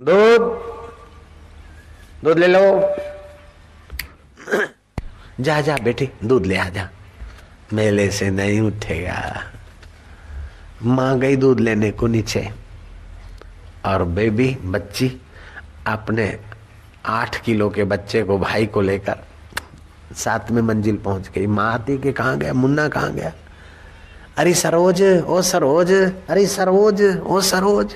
दूध दूध ले लो। जा जा बेटी दूध ले आ जा। मेले से नहीं उठेगा। माँ गई दूध लेने को नीचे और बेबी बच्ची अपने 8 किलो के बच्चे को भाई को लेकर 7वें मंजिल पहुंच गई। माँ आती कि कहाँ गया मुन्ना, कहाँ गया? अरे सरोज, ओ सरोज, अरे सरोज, ओ सरोज,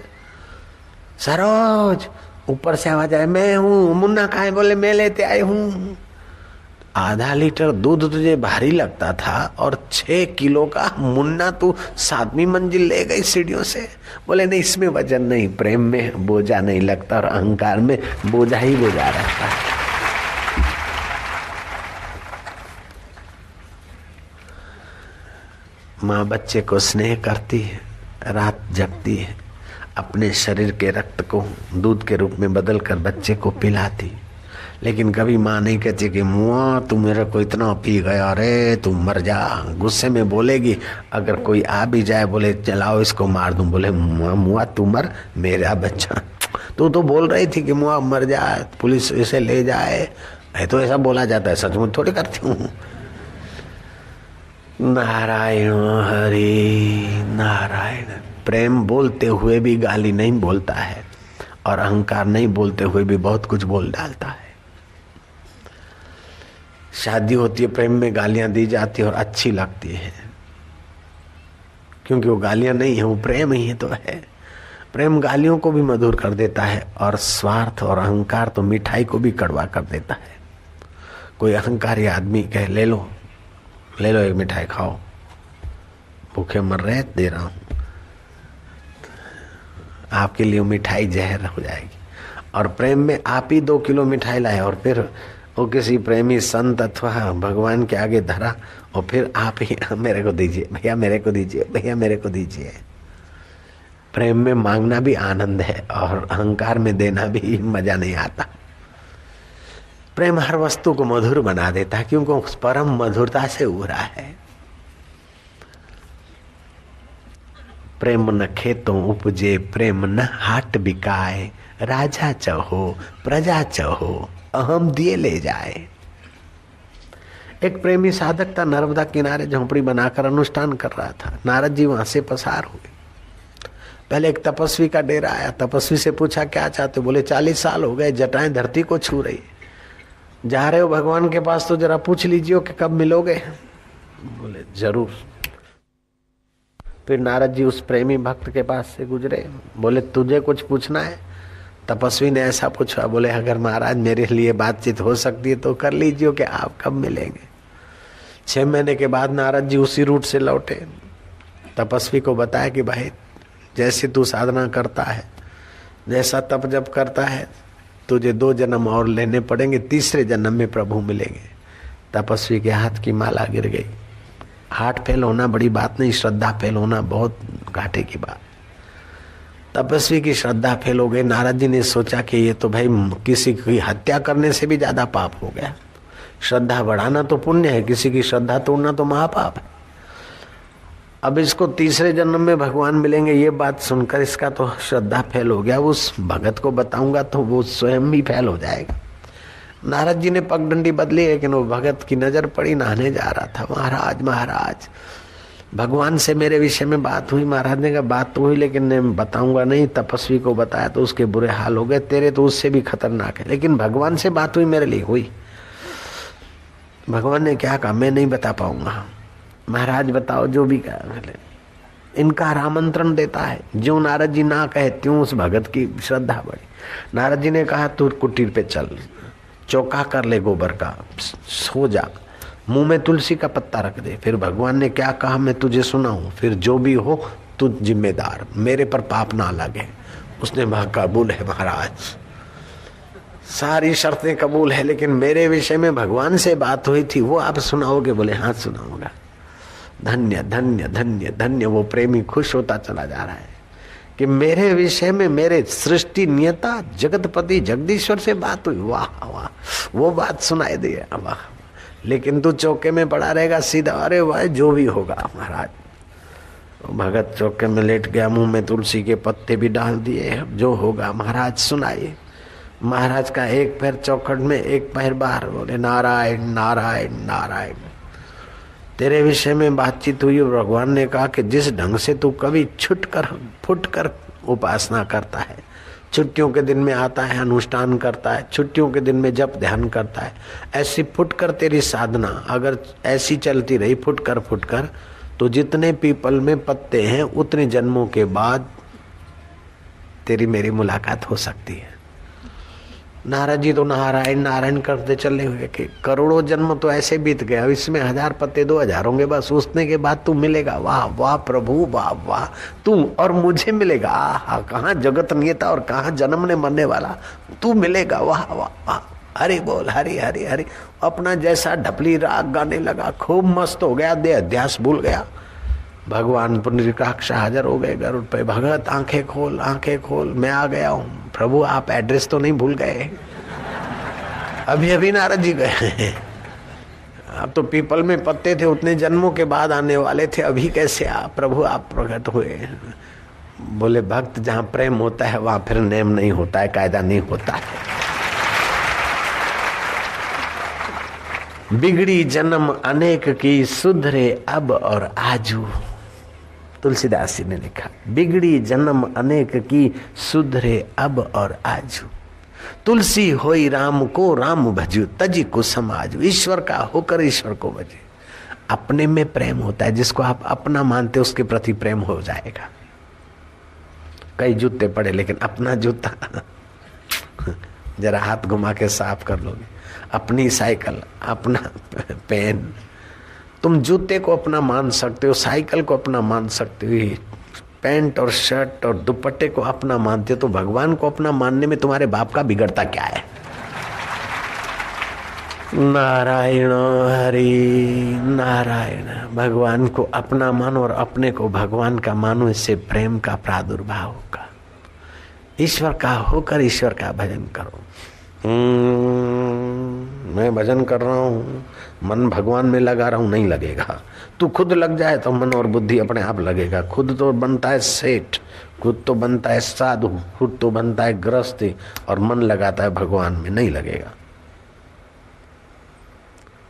सरोज। ऊपर से आवाज आए, मैं हूँ। मुन्ना कहाँ है? बोले मैं लेते आई हूँ। आधा लीटर दूध तुझे भारी लगता था और 6 किलो का मुन्ना तू 7वीं मंजिल ले गई सीढ़ियों से। बोले नहीं, इसमें वजन नहीं, प्रेम में बोझा नहीं लगता और अहंकार में बोझा ही बोझा रहता है। माँ बच्चे को स्नेह करती है, रात जगती है, अपने शरीर के रक्त को दूध के रूप में बदल कर बच्चे को पिलाती। लेकिन कभी माँ नहीं कहती कि मुआ तू मेरे को इतना पी गया, रे तू मर जा। गुस्से में बोलेगी। अगर कोई आ भी जाए बोले चलाओ इसको मार दूं, बोले मुआ मुआ तू मर, मेरा बच्चा। तू तो बोल रही थी कि मुआ मर जाए, पुलिस इसे ले जाए। तो ऐसा बोला जाता है, सचमुच थोड़ी करती हूँ। नारायण हरि नारायण। प्रेम बोलते हुए भी गाली नहीं बोलता है और अहंकार नहीं बोलते हुए भी बहुत कुछ बोल डालता है। शादी होती है, प्रेम में गालियां दी जाती है और अच्छी लगती है, क्योंकि वो गालियां नहीं है, वो प्रेम ही तो है। प्रेम गालियों को भी मधुर कर देता है और स्वार्थ और अहंकार तो मिठाई को भी कड़वा कर देता है। कोई अहंकारी आदमी कहे ले लो एक मिठाई खाओ, भूखे मर रहे दे रहा हूं, आपके लिए मिठाई जहर हो जाएगी। और प्रेम में आप ही 2 किलो मिठाई लाए और फिर वो किसी प्रेमी संत अथवा भगवान के आगे धरा और फिर आप ही मेरे को दीजिए भैया, मेरे को दीजिए भैया, मेरे को दीजिए। प्रेम में मांगना भी आनंद है और अहंकार में देना भी मजा नहीं आता। प्रेम हर वस्तु को मधुर बना देता है, क्योंकि उस परम मधुरता से उभरा है। प्रेम न खेतों उपजे, प्रेम न हाट बिकाए, राजा चहो प्रजा चहो, अहम दिए ले जाए। एक प्रेमी साधक था, नर्मदा किनारे झोंपड़ी बनाकर अनुष्ठान कर रहा था। नारद जी वहां से पसार हुए। पहले एक तपस्वी का डेरा आया। तपस्वी से पूछा क्या चाहते? बोले 40 साल हो गए, जटाएं धरती को छू रही, जा रहे हो भगवान के पास तो जरा पूछ लीजिए कि कब मिलोगे। बोले जरूर। फिर नारद जी उस प्रेमी भक्त के पास से गुजरे। बोले तुझे कुछ पूछना है? तपस्वी ने ऐसा पूछा। बोले अगर महाराज मेरे लिए बातचीत हो सकती है तो कर लीजिए कि आप कब मिलेंगे। 6 महीने के बाद नारद जी उसी रूट से लौटे। तपस्वी को बताया कि भाई जैसे तू साधना करता है, जैसा तप जप करता है, तुझे 2 जन्म और लेने पड़ेंगे, 3रे जन्म में प्रभु मिलेंगे। तपस्वी के हाथ की माला गिर गई। हार्ट फेल होना बड़ी बात नहीं, श्रद्धा फेल होना बहुत घाटे की बात। तपस्वी की श्रद्धा फेल हो गई। नारद जी ने सोचा कि ये तो भाई किसी की हत्या करने से भी ज्यादा पाप हो गया। श्रद्धा बढ़ाना तो पुण्य है, किसी की श्रद्धा तोड़ना तो महापाप है। अब इसको 3रे जन्म में भगवान मिलेंगे, ये बात सुनकर इसका तो श्रद्धा फेल हो गया। उस भगत को बताऊंगा तो वो स्वयं भी फेल हो जाएगा। नारद जी ने पगडंडी बदली, लेकिन वो भगत की नजर पड़ी, नहाने जा रहा था। महाराज महाराज भगवान से मेरे विषय में बात हुई। महाराज ने कहा बात तो हुई लेकिन मैं बताऊंगा नहीं। तपस्वी को बताया तो उसके बुरे हाल हो गए, तेरे तो उससे भी खतरनाक है। लेकिन भगवान से बात हुई, मेरे लिए हुई। भगवान ने क्या कहा? मैं नहीं बता पाऊंगा। महाराज बताओ जो भी कहा। इनकार आमंत्रण देता है, जो नारद जी ना कहे त्यों उस भगत की श्रद्धा बढ़ी। नारद जी ने कहा तू कुटीर पे चल, चौका कर ले गोबर का, सो जा, मुंह में तुलसी का पत्ता रख दे। फिर भगवान ने क्या कहा मैं तुझे सुनाऊं, फिर जो भी हो तू जिम्मेदार, मेरे पर पाप ना लगे। उसने कहा कबूल है महाराज, सारी शर्तें कबूल है, लेकिन मेरे विषय में भगवान से बात हुई थी, वो आप सुनाओगे? बोले हाँ सुनाऊंगा। धन्य धन्य धन्य धन्य। वो प्रेमी खुश होता चला जा रहा है कि मेरे विषय में मेरे सृष्टि नियता जगतपति जगदीश्वर से बात हुई। वाह वाह, वो बात सुनाई दी। वाह, लेकिन तू चौके में पड़ा रहेगा सीधा। अरे वाह, जो भी होगा महाराज। भगत चौके में लेट गया, मुंह में तुलसी के पत्ते भी डाल दिए। जो होगा महाराज सुनाइए। महाराज का एक पैर चौखट में एक पैर बाहर। बोले नारायण नारायण नारायण। तेरे विषय में बातचीत हुई। भगवान ने कहा कि जिस ढंग से तू कभी फुट कर उपासना करता है, छुट्टियों के दिन में आता है, अनुष्ठान करता है, छुट्टियों के दिन में जप ध्यान करता है, ऐसी फुट कर तेरी साधना अगर ऐसी चलती रही फुट कर, तो जितने पीपल में पत्ते हैं उतने जन्मों के बाद तेरी मेरी मुलाकात हो सकती है। नारद जी तो नारायण नारायण करते चले हुए कि करोड़ों जन्म तो ऐसे बीत गए, अब इसमें 1000 पत्ते 2000 होंगे बस, उसने के बाद तू मिलेगा। वाह वाह प्रभु वाह वाह, तू और मुझे मिलेगा। आहा, कहाँ जगत नियता और कहाँ जन्म ने मरने वाला, तू मिलेगा। वाह वाह वाह, हरि बोल हरि हरि हरि। अपना जैसा ढपली राग गाने लगा, खूब मस्त हो गया, देह अध्यास भूल गया। भगवान पुनरीकाक्ष हाजिर हो गए गरुड़ पे। भगत आंखें खोल, मैं आ गया हूँ। प्रभु आप एड्रेस तो नहीं भूल गए? अभी नारद जी गए। अब तो पीपल में पत्ते थे, उतने जन्मों के बाद आने वाले थे, अभी कैसे आप प्रभु आप प्रकट हुए? बोले भक्त जहाँ प्रेम होता है वहां फिर नेम नहीं होता है, कायदा नहीं होता है। बिगड़ी जन्म अनेक की, सुधरे अब और आजू। तुलसीदास जी ने लिखा, बिगड़ी जन्म अनेक की, सुधरे अब और आजू। तुलसी होई राम को, राम भजू, तजी को समाजू। ईश्वर का होकर ईश्वर को भजे। अपने में प्रेम होता है, जिसको आप अपना मानते उसके प्रति प्रेम हो जाएगा। कई जूते पड़े लेकिन अपना जूता जरा हाथ घुमा के साफ कर लोगे। अपनी साइकिल, अपना पेन, तुम जूते को अपना मान सकते हो, साइकिल को अपना मान सकते हो, पैंट और शर्ट और दुपट्टे को अपना मानते हो, तो भगवान को अपना मानने में तुम्हारे बाप का बिगड़ता क्या है? नारायण हरि नारायण। भगवान को अपना मानो और अपने को भगवान का मानो, इससे प्रेम का प्रादुर्भाव होगा। ईश्वर का होकर ईश्वर का भजन करो। मैं भजन कर रहा हूँ, मन भगवान में लगा रहा हूँ, नहीं लगेगा। तू खुद लग जाए तो मन और बुद्धि अपने आप लगेगा। खुद तो बनता है सेठ, खुद तो बनता है साधु, खुद तो बनता है गृहस्थी, और मन लगाता है भगवान में, नहीं लगेगा।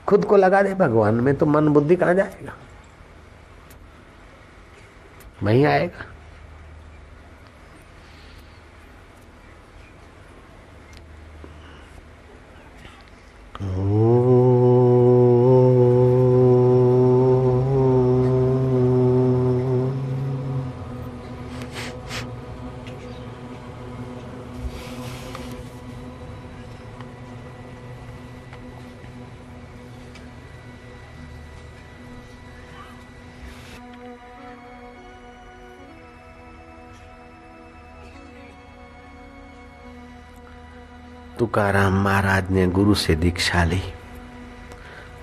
खुद को लगा दे भगवान में तो मन बुद्धि कहाँ जाएगा? वहीं आएगा। तुकाराम महाराज ने गुरु से दीक्षा ली।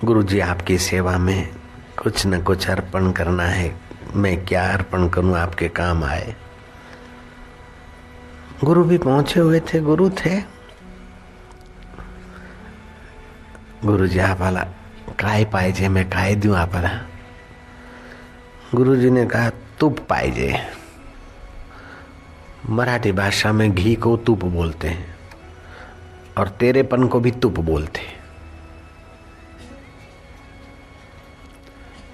गुरु जी आपकी सेवा में कुछ न कुछ अर्पण करना है, मैं क्या अर्पण करूं आपके काम आए। गुरु भी पहुंचे हुए थे, गुरु थे। गुरु जी आप वाला काय पाइजे, मैं काय दूं आप वाला? गुरु जी ने कहा तुप पाइजे। मराठी भाषा में घी को तुप बोलते हैं और तेरेपन को भी तुप बोलते।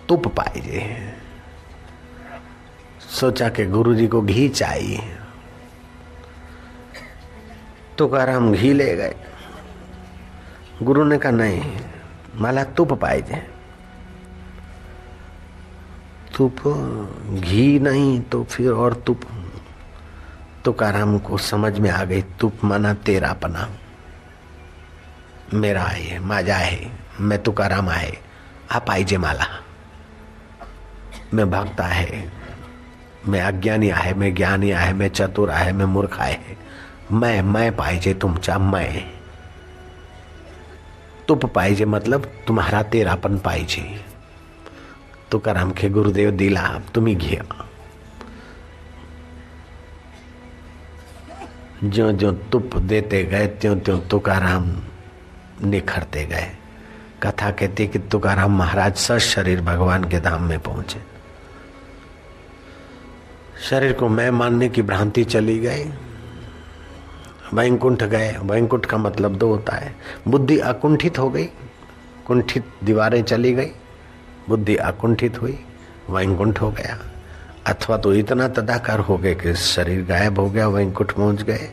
तुप पाइजे। सोचा कि गुरुजी को घी चाहिए। तुकाराम घी ले गए। गुरु ने कहा नहीं, मला तुप पाइजे। तुप, घी नहीं तो फिर और तुप। तुकाराम को समझ में आ गई, तुप माना तेरापना, मेरा आहे, माझा आहे, मैं तुकाराम आहे, हा पाहिजे मला। मैं भक्त आहे, मैं अज्ञानी आहे, मैं ज्ञानी आहे, मैं चतुर आहे, मैं मूर्ख आहे। मैं पाहिजे तुमचा मैं। तुप पाहिजे मतलब तुम्हारा तेरापन पाहिजे। तुकाराम के गुरुदेव दिला, तुम्ही घ्या। ज्यो ज्यो तुप देते गए त्यों त्यों तुकाराम निखरते गए। कथा कहती कि तुकाराम महाराज सशरीर भगवान के धाम में पहुंचे। शरीर को मैं मानने की भ्रांति चली गई, वैकुंठ गए। वैकुंठ का मतलब दो होता है, बुद्धि अकुंठित हो गई, कुंठित दीवारें चली गई, बुद्धि अकुंठित हुई, वैकुंठ हो गया। अथवा तो इतना तदाकार हो गए कि शरीर गायब हो गया, वैकुंठ पहुंच गए।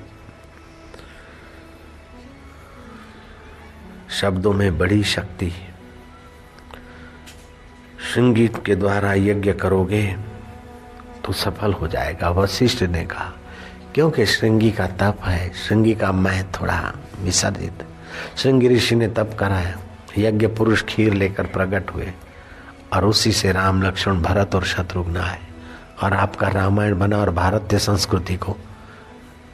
शब्दों में बड़ी शक्ति है। संगीत के द्वारा यज्ञ करोगे तो सफल हो जाएगा, वशिष्ठ ने कहा, क्योंकि श्रृंगी का तप है, श्रृंगी का मैं थोड़ा विसर्जित। श्रृंगी ऋषि ने तप कराया, यज्ञ पुरुष खीर लेकर प्रकट हुए और उसी से राम लक्ष्मण भरत और शत्रुघ्न आए और आपका रामायण बना और भारतीय संस्कृति को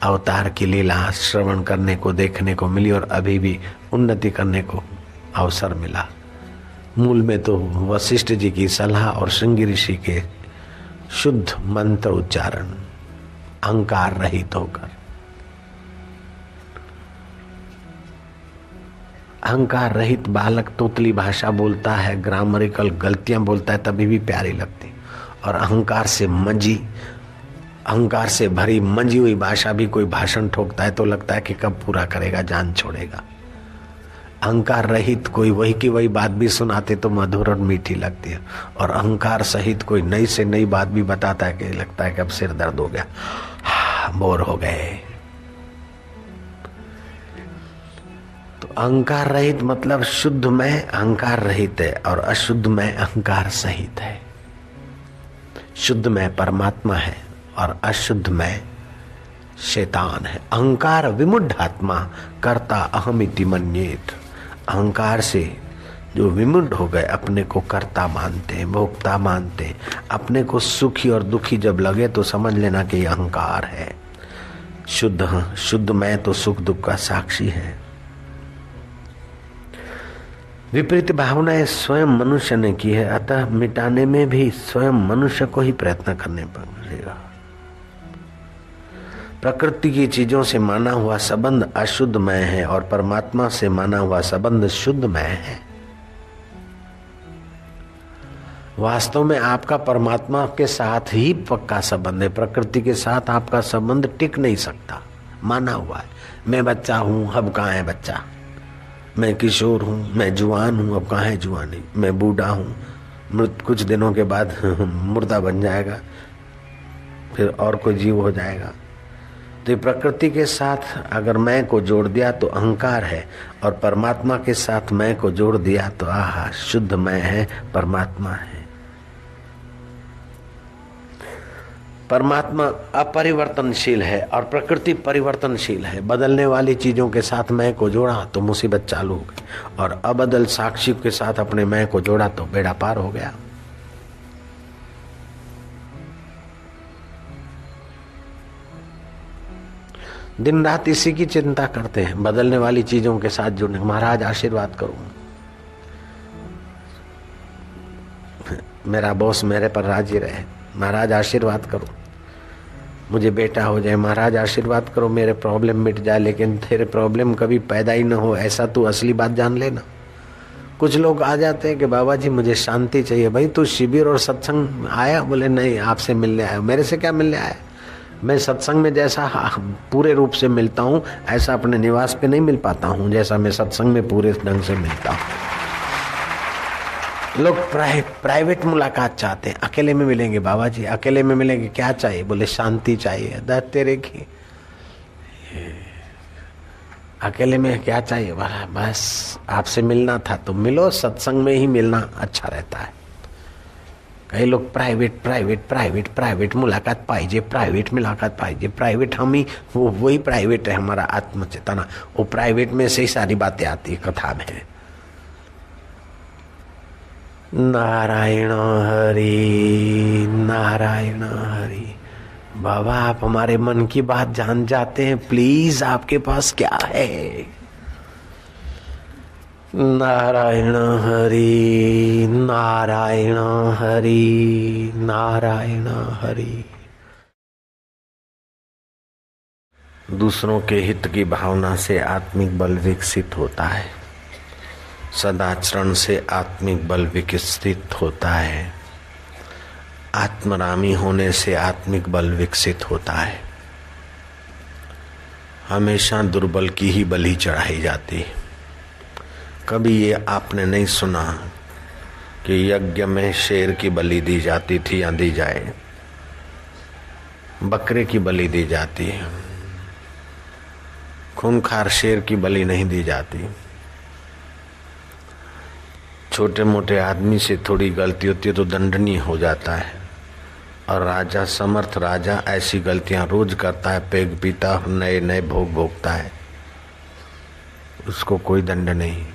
अवतार की लीला श्रवण करने को, देखने को मिली और अभी भी उन्नति करने को अवसर मिला। मूल में तो वशिष्ठ जी की सलाह और श्रृंगी ऋषि के शुद्ध मंत्र उच्चारण, अहंकार रहित होकर। अहंकार रहित बालक तोतली भाषा बोलता है, ग्रामरिकल गलतियां बोलता है, तभी भी प्यारी लगती। और अहंकार से भरी मंजी हुई भाषा भी कोई भाषण ठोकता है तो लगता है कि कब पूरा करेगा, जान छोड़ेगा। अहंकार रहित कोई वही की वही बात भी सुनाते तो मधुर और मीठी लगती है, और अहंकार सहित कोई नई से नई बात भी बताता है कि लगता है कि अब सिर दर्द हो गया, बोर हो गए। तो अहंकार रहित मतलब शुद्ध में अहंकार रहित है और अशुद्ध में अहंकार सहित है। शुद्ध में परमात्मा है और अशुद्ध में शैतान है। अहंकार विमुढ़ात्मा कर्ता अहमिति मन्येत। अहंकार से जो विमुढ़ हो गए, अपने को कर्ता मानते हैं, भोक्ता मानते हैं, अपने को सुखी और दुखी जब लगे तो समझ लेना कि यह अहंकार है। शुद्ध मैं तो सुख दुख का साक्षी है। विपरीत भावनाएं स्वयं मनुष्य ने की है, अतः मिटाने में भी स्वयं मनुष्य को ही प्रयत्न करने पड़ेगा। प्रकृति की चीजों से माना हुआ संबंध अशुद्धमय है और परमात्मा से माना हुआ संबंध शुद्धमय है। वास्तव में आपका परमात्मा के साथ ही पक्का संबंध है, प्रकृति के साथ आपका संबंध टिक नहीं सकता। माना हुआ है, मैं बच्चा हूं, अब कहाँ है बच्चा, मैं किशोर हूं, मैं जुआन हूं, अब कहाँ है जुआनी, मैं बूढ़ा हूं, कुछ दिनों के बाद मुर्दा बन जाएगा, फिर और कोई जीव हो जाएगा। तो प्रकृति के साथ अगर मैं को जोड़ दिया तो अहंकार है, और परमात्मा के साथ मैं को जोड़ दिया तो आहा शुद्ध मैं है, परमात्मा है। परमात्मा अपरिवर्तनशील है और प्रकृति परिवर्तनशील है। बदलने वाली चीजों के साथ मैं को जोड़ा तो मुसीबत चालू हो गई, और अबदल साक्षी के साथ अपने मैं को जोड़ा तो बेड़ा पार हो गया। दिन रात इसी की चिंता करते हैं, बदलने वाली चीजों के साथ जुड़ने। महाराज आशीर्वाद करो, मेरा बॉस मेरे पर राजी रहे, महाराज आशीर्वाद करो, मुझे बेटा हो जाए, महाराज आशीर्वाद करो, मेरे प्रॉब्लम मिट जाए, लेकिन तेरे प्रॉब्लम कभी पैदा ही न हो, ऐसा तू असली बात जान लेना। कुछ लोग आ जाते हैं कि बाबा जी मुझे शांति चाहिए। भाई तू शिविर और सत्संग आया? बोले नहीं, आपसे मिलने आया। मेरे से क्या मिलने आया? मैं सत्संग में जैसा पूरे रूप से मिलता हूँ ऐसा अपने निवास पे नहीं मिल पाता हूँ, जैसा मैं सत्संग में पूरे ढंग से मिलता हूँ। लोग प्राइवेट मुलाकात चाहते हैं, अकेले में मिलेंगे बाबा जी, अकेले में मिलेंगे, क्या चाहिए? बोले शांति चाहिए। दर्द तेरे की, अकेले में क्या चाहिए? बोला बस आपसे मिलना था तो मिलो, सत्संग में ही मिलना अच्छा रहता है। कई लोग प्राइवेट मुलाकात पाइजे, प्राइवेट मुलाकात पाइजे, प्राइवेट हम ही वही प्राइवेट है हमारा आत्मचेतना, वो प्राइवेट में से ही सारी बातें आती है कथा में। नारायण हरि नारायण हरि। बाबा आप हमारे मन की बात जान जाते हैं, प्लीज आपके पास क्या है? नारायण हरि नारायण हरि नारायण हरि। दूसरों के हित की भावना से आत्मिक बल विकसित होता है, सदाचरण से आत्मिक बल विकसित होता है, आत्मरामी होने से आत्मिक बल विकसित होता है। हमेशा दुर्बल की ही बलि चढ़ाई जाती है। कभी ये आपने नहीं सुना कि यज्ञ में शेर की बलि दी जाती थी या दी जाए, बकरे की बलि दी जाती है, खूंखार शेर की बलि नहीं दी जाती। छोटे मोटे आदमी से थोड़ी गलती होती है तो दंडनीय हो जाता है, और राजा, समर्थ राजा ऐसी गलतियां रोज करता है, पेग पीता, नए नए भोग भोगता है, उसको कोई दंड नहीं।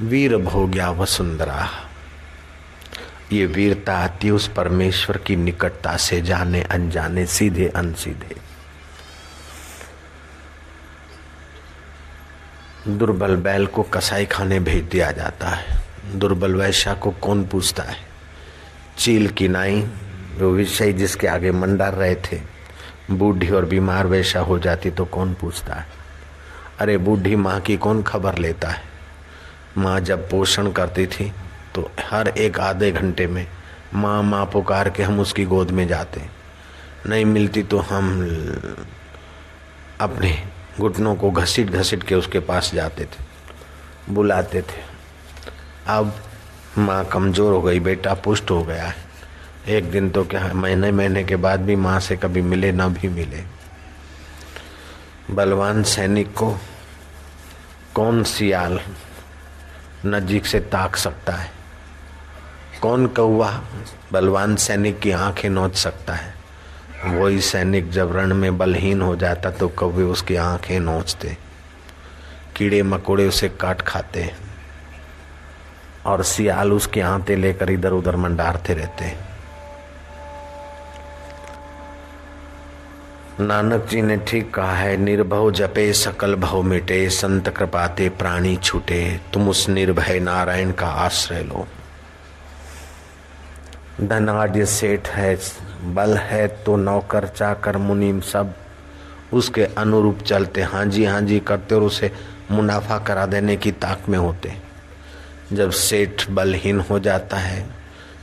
वीर भोग्या वसुंधरा, ये वीरता आती उस परमेश्वर की निकटता से, जाने अनजाने, सीधे अनसीधे। दुर्बल बैल को कसाई खाने भेज दिया जाता है, दुर्बल वैश्या को कौन पूछता है। चील की नाई, जो विषय जिसके आगे मंडार रहे थे, बूढ़ी और बीमार वैश्या हो जाती तो कौन पूछता है। अरे बूढ़ी माँ की कौन खबर लेता है। माँ जब पोषण करती थी तो हर एक आधे घंटे में माँ माँ पुकार के हम उसकी गोद में जाते, नहीं मिलती तो हम अपने घुटनों को घसीट घसीट के उसके पास जाते थे, बुलाते थे। अब माँ कमजोर हो गई, बेटा पुष्ट हो गया है, एक दिन तो क्या महीने महीने के बाद भी माँ से कभी मिले ना भी मिले। बलवान सैनिक को कौन सियाल नजीक से ताक सकता है, कौन कौवा बलवान सैनिक की आंखें नोच सकता है। वही सैनिक जब रण में बलहीन हो जाता तो कौवे उसकी आंखें नोचते, कीड़े मकोड़े उसे काट खाते, और सियाल उसके आंते लेकर इधर उधर मंडारते रहते। नानक जी ने ठीक कहा है, निर्भव जपे सकल भव मिटे, संत कृपाते प्राणी छूटे, तुम उस निर्भय नारायण का आश्रय लो। धनाढ्य सेठ है, बल है तो नौकर चाकर मुनीम सब उसके अनुरूप चलते, हाँ जी करते और उसे मुनाफा करा देने की ताक में होते। जब सेठ बलहीन हो जाता है,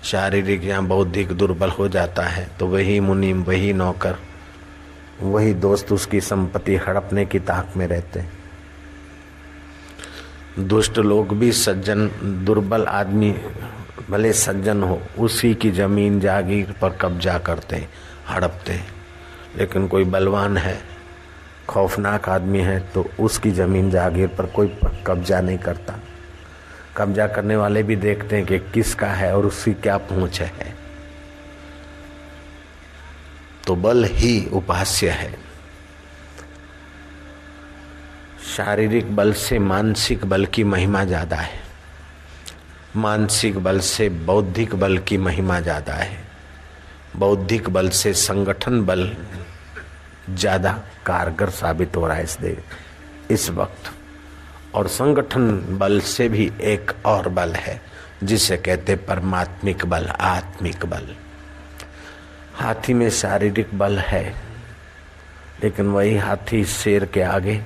शारीरिक या बौद्धिक दुर्बल हो जाता है, तो वही मुनीम, वही नौकर, वही दोस्त उसकी संपत्ति हड़पने की ताक में रहते। दुष्ट लोग भी सज्जन, दुर्बल आदमी भले सज्जन हो, उसी की जमीन जागीर पर कब्जा करते, हड़पते। लेकिन कोई बलवान है, खौफनाक आदमी है, तो उसकी जमीन जागीर पर कोई कब्जा नहीं करता। कब्जा करने वाले भी देखते हैं कि किसका है और उसकी क्या पहुंच है। तो बल ही उपास्य है। शारीरिक बल से मानसिक बल की महिमा ज्यादा है, मानसिक बल से बौद्धिक बल की महिमा ज्यादा है, बौद्धिक बल से संगठन बल ज्यादा कारगर साबित हो रहा है इस वक्त। और संगठन बल से भी एक और बल है जिसे कहते परमात्मिक बल, आत्मिक बल। हाथी में शारीरिक बल है, लेकिन वही हाथी शेर के आगे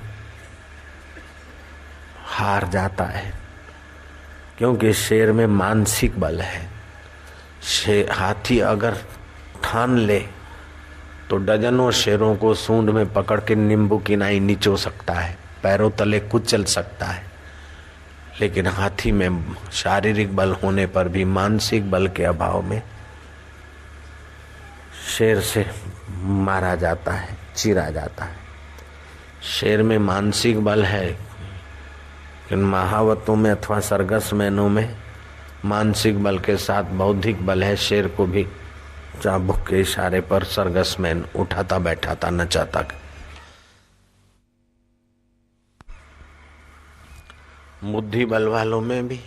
हार जाता है, क्योंकि शेर में मानसिक बल है। हाथी अगर ठान ले तो डजनों शेरों को सूंड में पकड़ के नींबू की नाई निचो सकता है, पैरों तले कुचल सकता है। लेकिन हाथी में शारीरिक बल होने पर भी मानसिक बल के अभाव में शेर से मारा जाता है, चीरा जाता है। शेर में मानसिक बल है, लेकिन महावतों में अथवा सरगस मैनों में मानसिक बल के साथ बौद्धिक बल है। शेर को भी चाबुक के इशारे पर सरगस मैन उठाता बैठाता नचाता। बुद्धि बल वालों में भी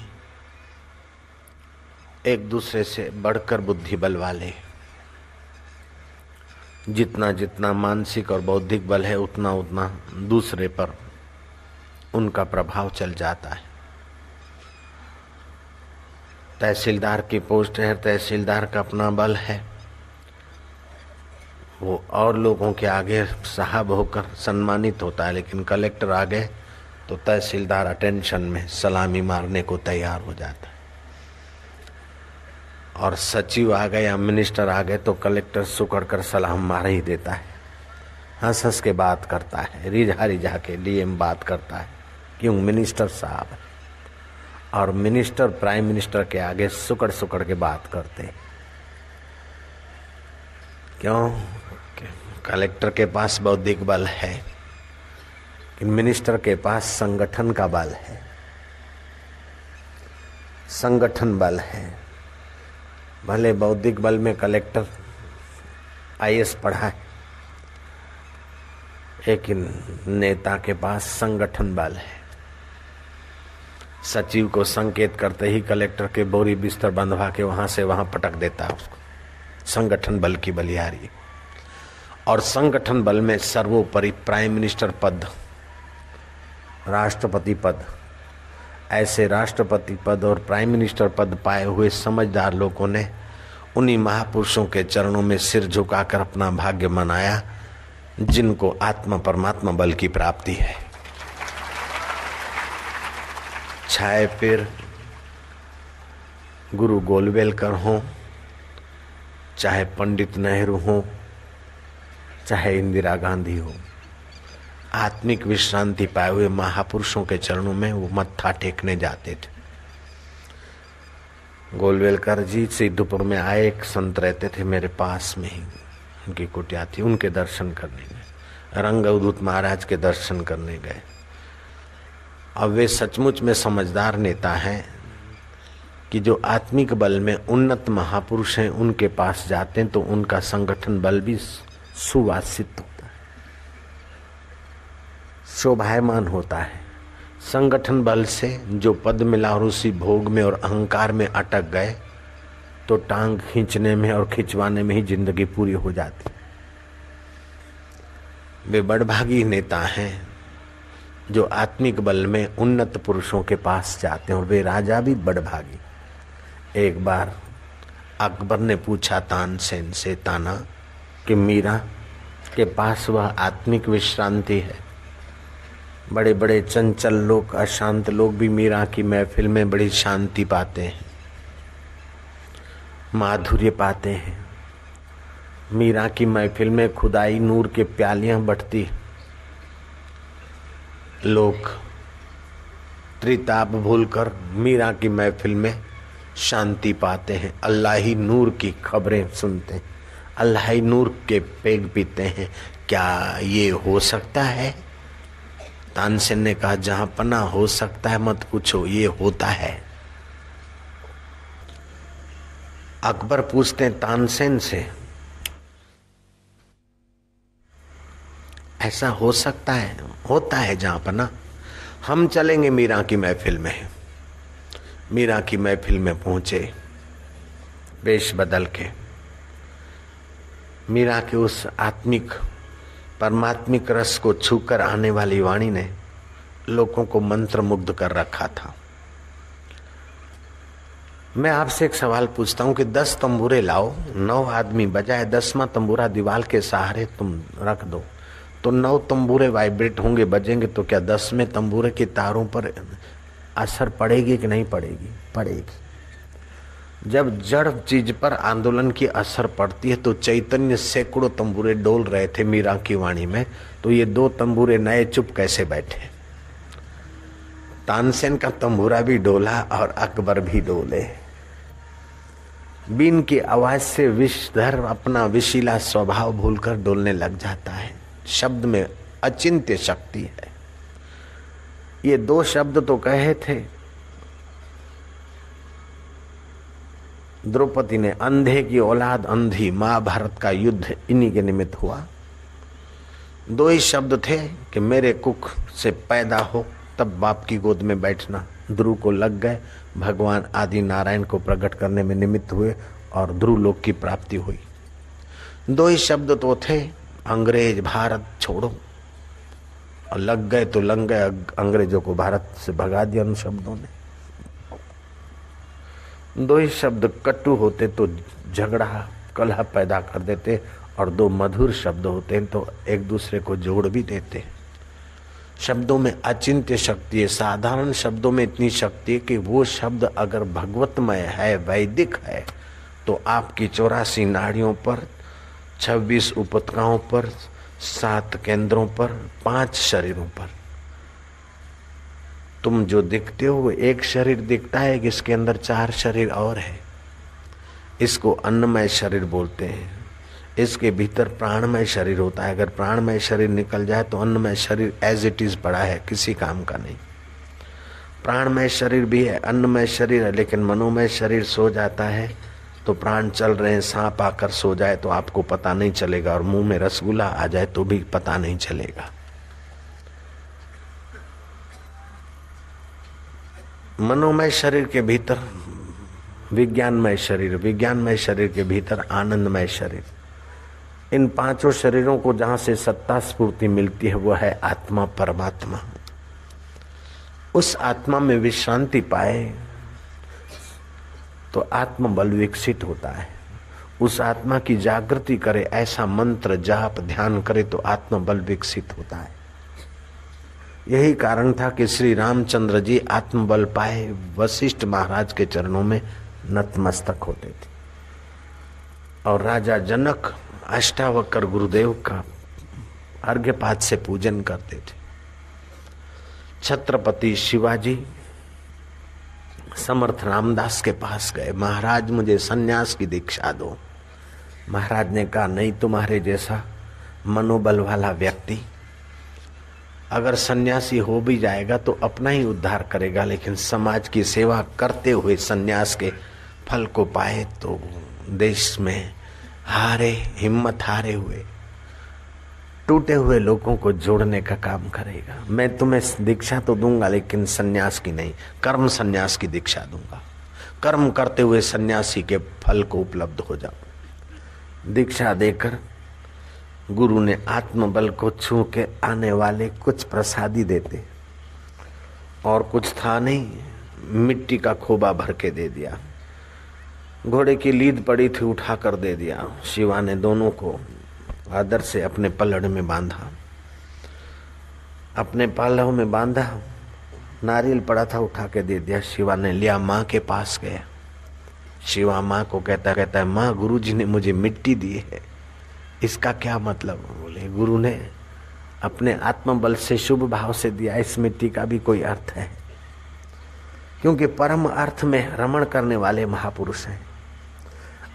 एक दूसरे से बढ़कर बुद्धि बल वाले, जितना जितना मानसिक और बौद्धिक बल है उतना उतना दूसरे पर उनका प्रभाव चल जाता है। तहसीलदार की पोस्ट है, तहसीलदार का अपना बल है, वो और लोगों के आगे साहब होकर सम्मानित होता है। लेकिन कलेक्टर आ गए तो तहसीलदार अटेंशन में सलामी मारने को तैयार हो जाता है। और सचिव आ गए या मिनिस्टर आ गए तो कलेक्टर सुकड़ कर सलाम मार ही देता है, हंस हंस के बात करता है, रिझा रिझा के डीएम बात करता है। क्यों? मिनिस्टर साहब। और मिनिस्टर प्राइम मिनिस्टर के आगे सुकड़ सुकड़ के बात करते हैं। क्यों? कलेक्टर के पास बौद्धिक बल है, मिनिस्टर के पास संगठन का बल है, संगठन बल है। भले बौद्धिक बल में कलेक्टर आईएएस पढ़ा है, लेकिन नेता के पास संगठन बल है। सचिव को संकेत करते ही कलेक्टर के बोरी बिस्तर बंधवा के वहां से वहां पटक देता है उसको। संगठन बल की बलिहारी। और संगठन बल में सर्वोपरि प्राइम मिनिस्टर पद, राष्ट्रपति पद। ऐसे राष्ट्रपति पद और प्राइम मिनिस्टर पद पाए हुए समझदार लोगों ने उन्हीं महापुरुषों के चरणों में सिर झुकाकर अपना भाग्य मनाया जिनको आत्मा परमात्मा बल की प्राप्ति है। चाहे फिर गुरु गोलवेलकर हो, चाहे पंडित नेहरू हो, चाहे इंदिरा गांधी हो, आत्मिक विश्रांति पाए हुए महापुरुषों के चरणों में वो मत्था टेकने जाते थे। गोलवेलकर जी सिद्धपुर में आए, एक संत रहते थे मेरे पास में ही, उनकी कुटिया थी, उनके दर्शन करने गए। रंग अवधूत महाराज के दर्शन करने गए। अब वे सचमुच में समझदार नेता हैं कि जो आत्मिक बल में उन्नत महापुरुष हैं उनके पास जाते हैं तो उनका संगठन बल भी सुवासित होता है, शोभायमान होता है। संगठन बल से जो पद मिला और उसी भोग में और अहंकार में अटक गए तो टांग खींचने में और खिंचवाने में ही जिंदगी पूरी हो जाती। वे बड़भागी नेता हैं जो आत्मिक बल में उन्नत पुरुषों के पास जाते हैं, और वे राजा भी बड़भागी। एक बार अकबर ने पूछा तानसेन से ताना कि मीरा के पास वह आत्मिक विश्रांति है। बड़े बड़े चंचल लोग, अशांत लोग भी मीरा की महफिल में बड़ी शांति पाते हैं, माधुर्य पाते हैं। मीरा की महफिल में खुदाई नूर के प्यालियां बटती, लोग त्रिताप भूलकर मीरा की महफिल में शांति पाते हैं, अल्लाही नूर की खबरें सुनते हैं, अल्लाही नूर के पेग पीते हैं। क्या ये हो सकता है? तानसेन ने कहा जहां पना हो सकता है मत पूछो, ये होता है। अकबर पूछते हैं तानसेन से, ऐसा हो सकता है? होता है जहां पना। हम चलेंगे मीरा की महफिल में। मीरा की महफिल में पहुंचे वेश बदल के। मीरा के उस आत्मिक परमात्मिक रस को छूकर आने वाली वाणी ने लोगों को मंत्र मुग्ध कर रखा था। मैं आपसे एक सवाल पूछता हूं कि 10 तंबूरे लाओ, 9 आदमी बजाए, 10वां तंबूरा दीवार के सहारे तुम रख दो तो 9 तंबूरे वाइब्रेट होंगे, बजेंगे, तो क्या 10वें तंबूरे के तारों पर असर पड़ेगी कि नहीं पड़ेगी? पड़ेगी। जब जड़ चीज पर आंदोलन की असर पड़ती है तो चैतन्य सैकड़ों तंबूरे डोल रहे थे मीरा की वाणी में, तो ये 2 तंबूरे नए चुप कैसे बैठे? तानसेन का तंबूरा भी डोला और अकबर भी डोले। बीन की आवाज से विषधर अपना विशीला स्वभाव भूलकर डोलने लग जाता है। शब्द में अचिंत्य शक्ति है। ये 2 शब्द तो कहे थे द्रौपदी ने, अंधे की औलाद अंधी, महाभारत का युद्ध इन्हीं के निमित्त हुआ। 2 ही शब्द थे कि मेरे कुख से पैदा हो तब बाप की गोद में बैठना। ध्रुव को लग गए, भगवान आदि नारायण को प्रकट करने में निमित्त हुए और ध्रुव लोक की प्राप्ति हुई। 2 ही शब्द तो थे, अंग्रेज भारत छोड़ो, और लग गए तो लग गए, अंग्रेजों को भारत से भगा दिया उन शब्दों ने। 2 ही शब्द कटु होते तो झगड़ा कलह पैदा कर देते, और 2 मधुर शब्द होते हैं तो एक दूसरे को जोड़ भी देते। शब्दों में अचिंत्य शक्ति है। साधारण शब्दों में इतनी शक्ति है कि वो शब्द अगर भगवतमय है, वैदिक है, तो आपकी 84 नाड़ियों पर, 26 उपतकाओं पर, 7 केंद्रों पर, 5 शरीरों पर तुम जो दिखते हो वो एक शरीर दिखता है कि इसके अंदर 4 शरीर और है। इसको अन्नमय शरीर बोलते हैं। इसके भीतर प्राणमय शरीर होता है। अगर प्राणमय शरीर निकल जाए तो अन्नमय शरीर एज इट इज पड़ा है, किसी काम का नहीं। प्राणमय शरीर भी है, अन्नमय शरीर है, लेकिन मनोमय शरीर सो जाता है तो प्राण चल रहे हैं, सांप आकर सो जाए तो आपको पता नहीं चलेगा, और मुंह में रसगुल्ला आ जाए तो भी पता नहीं चलेगा। मनोमय शरीर के भीतर विज्ञानमय शरीर, विज्ञानमय शरीर के भीतर आनंदमय शरीर। इन 5 शरीरों को जहां से सत्ता स्फूर्ति मिलती है वो है आत्मा, परमात्मा। उस आत्मा में विश्रांति पाए तो आत्मबल विकसित होता है। उस आत्मा की जागृति करे, ऐसा मंत्र जाप ध्यान करे तो आत्मबल विकसित होता है। यही कारण था कि श्री रामचंद्र जी आत्मबल पाए वशिष्ठ महाराज के चरणों में नतमस्तक होते थे, और राजा जनक अष्टावक्र गुरुदेव का अर्घ्यपात से पूजन करते थे। छत्रपति शिवाजी समर्थ रामदास के पास गए, महाराज मुझे सन्यास की दीक्षा दो। महाराज ने कहा नहीं, तुम्हारे जैसा मनोबल वाला व्यक्ति अगर सन्यासी हो भी जाएगा तो अपना ही उद्धार करेगा, लेकिन समाज की सेवा करते हुए सन्यास के फल को पाए तो देश में हिम्मत हारे हुए टूटे हुए लोगों को जोड़ने का काम करेगा। मैं तुम्हें दीक्षा तो दूंगा लेकिन सन्यास की नहीं, कर्म सन्यास की दीक्षा दूंगा। कर्म करते हुए सन्यासी के फल को उपलब्ध हो जाओ। दीक्षा देकर गुरु ने आत्मबल को छू के आने वाले कुछ प्रसादी देते, और कुछ था नहीं, मिट्टी का खोबा भर के दे दिया। घोड़े की लीद पड़ी थी, उठा कर दे दिया। शिवा ने दोनों को आदर से अपने पलड़ में बांधा, अपने पालव में बांधा। नारियल पड़ा था, उठा के दे दिया। शिवा ने लिया, माँ के पास गया। शिवा माँ को कहता है माँ, गुरुजी ने मुझे मिट्टी दी है, इसका क्या मतलब? बोले गुरु ने अपने आत्मबल से शुभ भाव से दिया, इस मिट्टी का भी कोई अर्थ है, क्योंकि परम अर्थ में रमण करने वाले महापुरुष हैं।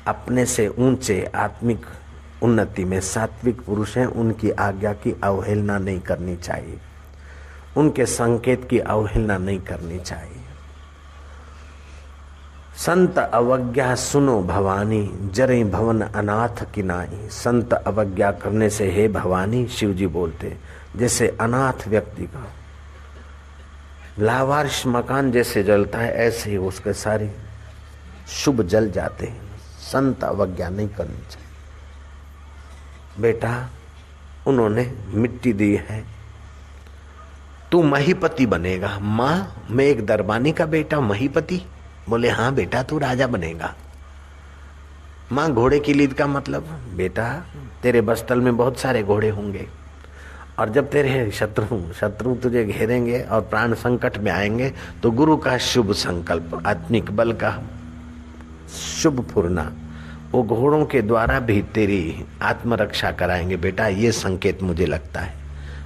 अपने से ऊंचे आत्मिक उन्नति में सात्विक पुरुष हैं, उनकी आज्ञा की अवहेलना नहीं करनी चाहिए, उनके संकेत की अवहेलना नहीं करनी चाहिए। संत अवज्ञा सुनो भवानी, जरे भवन अनाथ की नाई। संत अवज्ञा करने से हे भवानी, शिव जी बोलते, जैसे अनाथ व्यक्ति का लावारिश मकान जैसे जलता है, ऐसे ही उसके सारे शुभ जल जाते हैं। संत अवज्ञा नहीं करनी चाहिए। बेटा, उन्होंने मिट्टी दी है, तू महीपति बनेगा। माँ, मैं एक दरबानी का बेटा महीपति? बोले हाँ बेटा, तू राजा बनेगा। माँ, घोड़े की लीद का मतलब? बेटा, तेरे बस्तल में बहुत सारे घोड़े होंगे, और जब तेरे शत्रु तुझे घेरेंगे और प्राण संकट में आएंगे तो गुरु का शुभ संकल्प, आत्मिक बल का शुभ फुरना, वो घोड़ों के द्वारा भी तेरी आत्मरक्षा कराएंगे। बेटा, ये संकेत मुझे लगता है।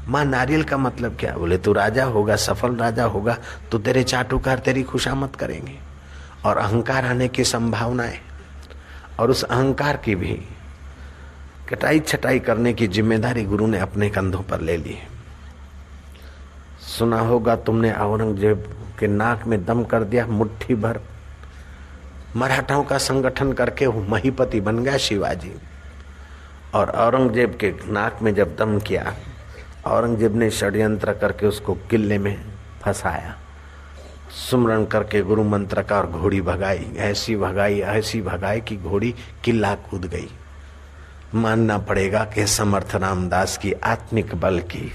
माँ, नारियल का मतलब क्या? बोले तू राजा होगा, सफल राजा होगा तो तेरे चाटुकार तेरी खुशामद करेंगे, और अहंकार आने की संभावना है, और उस अहंकार की भी कटाई छटाई करने की जिम्मेदारी गुरु ने अपने कंधों पर ले ली है। सुना होगा तुमने, औरंगजेब के नाक में दम कर दिया, मुट्ठी भर मराठाओं का संगठन करके महीपति बन गया शिवाजी। और औरंगजेब के नाक में जब दम किया, औरंगजेब ने षड्यंत्र करके उसको किले में फंसाया। सुमरन करके गुरु मंत्र का और घोड़ी भगाई, ऐसी भगाई कि घोड़ी किला कूद गई। मानना पड़ेगा कि समर्थ रामदास की आत्मिक बल की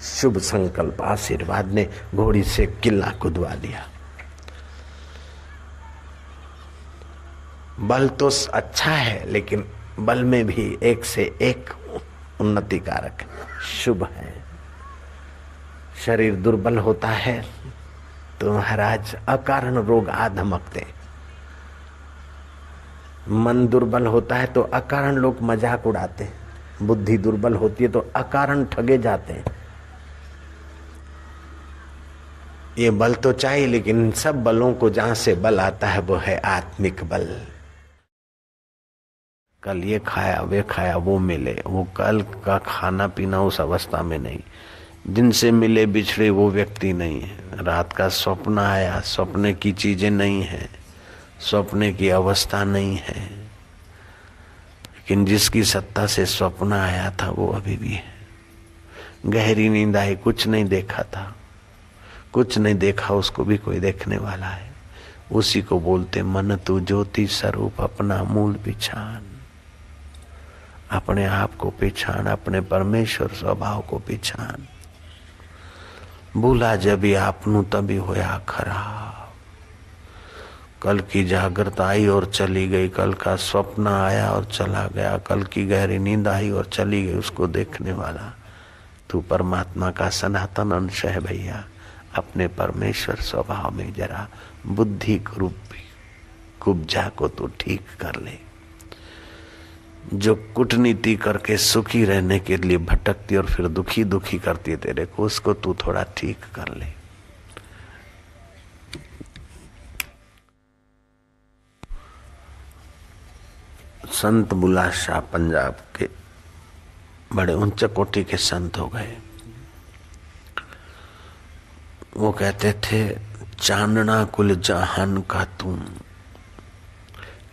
शुभ संकल्प आशीर्वाद ने घोड़ी से किला कुदवा दिया। बल तो अच्छा है, लेकिन बल में भी एक से एक उन्नति कारक शुभ है। शरीर दुर्बल होता है तो महाराज अकारण रोग आ धमकते। मन दुर्बल होता है तो अकारण लोग मजाक उड़ाते हैं, बुद्धि दुर्बल होती है तो अकारण ठगे जाते हैं। ये बल तो चाहिए, लेकिन सब बलों को जहां से बल आता है वो है आत्मिक बल। कल ये खाया वे खाया वो मिले, वो कल का खाना पीना उस अवस्था में नहीं। जिनसे मिले बिछड़े वो व्यक्ति नहीं है। रात का स्वप्न आया, स्वप्न की चीजें नहीं है, स्वप्न की अवस्था नहीं है, लेकिन जिसकी सत्ता से स्वप्न आया था वो अभी भी है। गहरी नींद आई, कुछ नहीं देखा था, कुछ नहीं देखा, उसको भी कोई देखने वाला है। उसी को बोलते मन तू ज्योति स्वरूप अपना मूल पिछान। अपने आप को पिछान, अपने परमेश्वर स्वभाव को पिछान। भूला जब आपनू तभी होया खराब। कल की जागृत आई और चली गई, कल का स्वप्न आया और चला गया, कल की गहरी नींद आई और चली गई, उसको देखने वाला तू परमात्मा का सनातन अंश है भैया। अपने परमेश्वर स्वभाव में जरा बुद्धि रूपी कुब्जा को तो ठीक कर ले। जो कूटनीति करके सुखी रहने के लिए भटकती और फिर दुखी दुखी करती तेरे को, उसको तू थोड़ा ठीक कर ले। संत बुल्ला शाह पंजाब के बड़े उच्च कोटि के संत हो गए। वो कहते थे चांदना कुल जहान का तुम,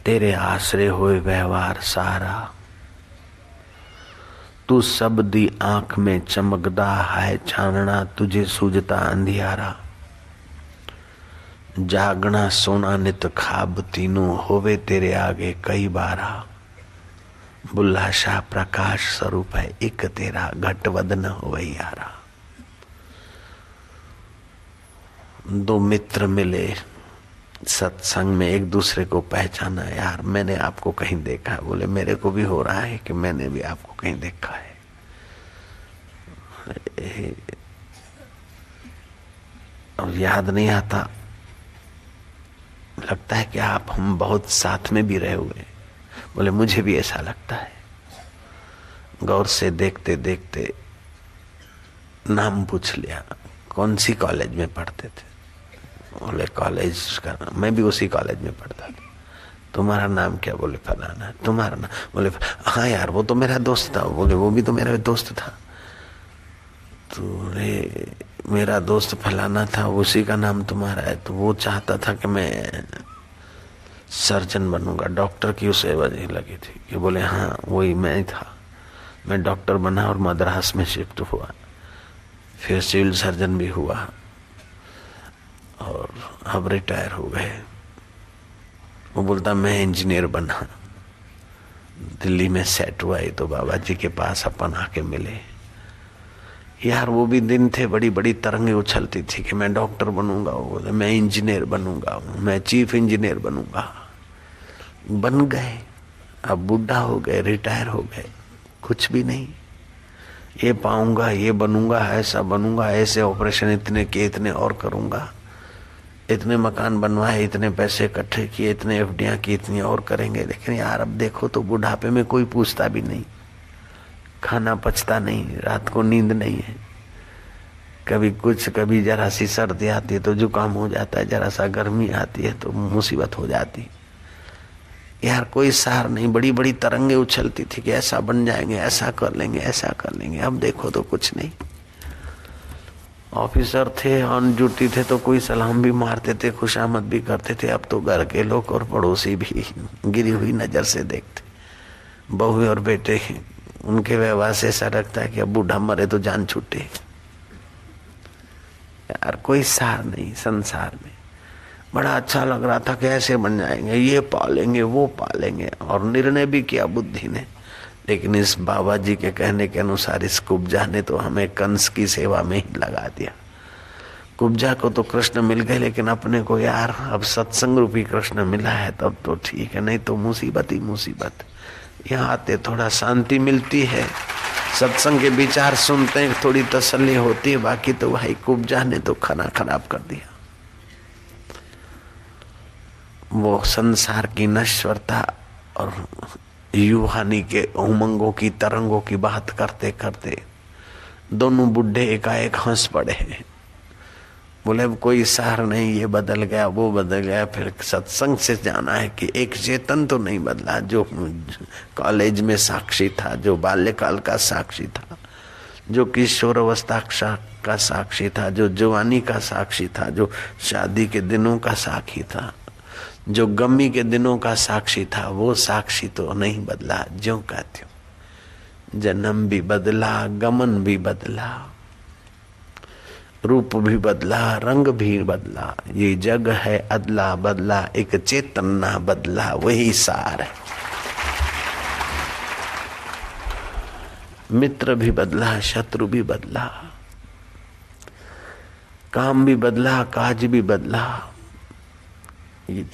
तेरे आसरे होए व्यवहार सारा। तू सब दी आंख में चमकदा है चांदना, तुझे सूझता अंधियारा। जागना सोना नित खाब तीनों, होवे तेरे आगे कई बारा। बुल्ला शाह प्रकाश स्वरूप है, एक तेरा घटवद न होवे यारा। दो मित्र मिले सत्संग में, एक दूसरे को पहचाना, यार मैंने आपको कहीं देखा है। बोले मेरे को भी हो रहा है कि मैंने भी आपको कहीं देखा है। और याद नहीं आता, लगता है कि आप हम बहुत साथ में भी रहे हुए। बोले मुझे भी ऐसा लगता है। गौर से देखते देखते नाम पूछ लिया, कौन सी कॉलेज में पढ़ते थे? बोले कॉलेज का, मैं भी उसी कॉलेज में पढ़ता था। तुम्हारा नाम क्या? बोले फलाना। तुम्हारा नाम? बोले हाँ यार वो तो मेरा दोस्त था। बोले वो भी तो मेरा दोस्त था। तो रे मेरा दोस्त फलाना था, उसी का नाम तुम्हारा है। तो वो चाहता था कि मैं सर्जन बनूंगा, डॉक्टर की उसे वजह लगी थी कि बोले हाँ वही मैं था। मैं डॉक्टर बना और मद्रास में शिफ्ट हुआ, फिर सिविल सर्जन भी हुआ और अब रिटायर हो गए। वो बोलता मैं इंजीनियर बना, दिल्ली में सेट हुआ ही तो बाबा जी के पास अपन आके मिले। यार वो भी दिन थे, बड़ी बड़ी तरंगें उछलती थी कि मैं डॉक्टर बनूंगा, वो मैं इंजीनियर बनूंगा, मैं चीफ इंजीनियर बनूंगा। बन गए, अब बूढ़ा हो गए, रिटायर हो गए, कुछ भी नहीं। ये पाऊंगा, ये बनूंगा, ऐसा बनूंगा, ऐसे ऑपरेशन इतने किए, इतने और करूंगा, इतने मकान बनवाए, इतने पैसे इकट्ठे किए, इतने एफडियां की, इतनी और करेंगे। लेकिन यार अब देखो तो बुढ़ापे में कोई पूछता भी नहीं, खाना पचता नहीं, रात को नींद नहीं है, कभी कुछ, कभी जरा सी सर्दी आती है तो जुकाम हो जाता है, जरा सा गर्मी आती है तो मुसीबत हो जाती। यार कोई सार नहीं, बड़ी बड़ी तरंगे उछलती थी कि ऐसा बन जाएंगे, ऐसा कर लेंगे, ऐसा कर लेंगे। अब देखो तो कुछ नहीं। ऑफिसर थे, ऑन ड्यूटी थे तो कोई सलाम भी मारते थे, खुशामद भी करते थे। अब तो घर के लोग और पड़ोसी भी गिरी हुई नजर से देखते। बहू और बेटे उनके व्यवहार से ऐसा लगता है कि अब बूढ़ा मरे तो जान छूटे। यार कोई सार नहीं संसार में। बड़ा अच्छा लग रहा था कि ऐसे बन जाएंगे, ये पालेंगे, वो पालेंगे, और निर्णय भी किया बुद्धि ने। लेकिन इस बाबा जी के कहने के अनुसार इस कुब्जा ने तो हमें कंस की सेवा में ही लगा दिया। कुब्जा को तो कृष्ण मिल गए, लेकिन अपने को यार अब सत्संग रूपी कृष्ण मिला है तब तो ठीक है, नहीं तो मुसीबत ही मुसीबत। यहाँ आते थोड़ा शांति मिलती है, सत्संग के विचार सुनते हैं, थोड़ी तसल्ली होती है। बाकी तो भाई कुब्जा ने तो खाना खराब कर दिया। वो संसार की नश्वरता और युवानी के उमंगों की तरंगों की बात करते करते दोनों बुढ़े एकाएक हंस पड़े। बोले अब कोई सार नहीं, ये बदल गया वो बदल गया। फिर सत्संग से जाना है कि एक चेतन तो नहीं बदला, जो कॉलेज में साक्षी था, जो बाल्यकाल का साक्षी था, जो किशोर अवस्था का साक्षी था, जो जवानी का साक्षी था, जो शादी के दिनों का साक्षी था, जो गमी के दिनों का साक्षी था, वो साक्षी तो नहीं बदला। ज्यों का त्यों जन्म भी बदला, गमन भी बदला, रूप भी बदला, रंग भी बदला। ये जग है अदला बदला, एक चेतन ना बदला, वही सार है। मित्र भी बदला, शत्रु भी बदला, काम भी बदला, काज भी बदला,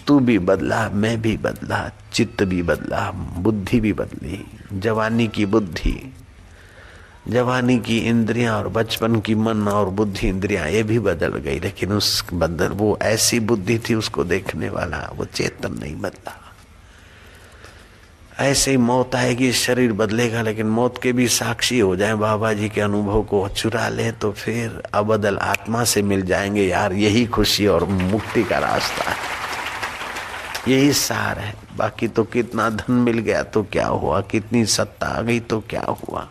तू भी बदला, मैं भी बदला, चित्त भी बदला, बुद्धि भी बदली। जवानी की बुद्धि, जवानी की इंद्रियां और बचपन की मन और बुद्धि इंद्रियां ये भी बदल गई, लेकिन उस बदल वो ऐसी बुद्धि थी उसको देखने वाला, वो चेतन नहीं बदला। ऐसे ही मौत आएगी, शरीर बदलेगा, लेकिन मौत के भी साक्षी हो जाए, बाबा जी के अनुभव को चुरा ले तो फिर अबदल आत्मा से मिल जाएंगे। यार यही खुशी और मुक्ति का रास्ता है, यही सार है। बाकी तो कितना धन मिल गया तो क्या हुआ, कितनी सत्ता आ गई तो क्या हुआ।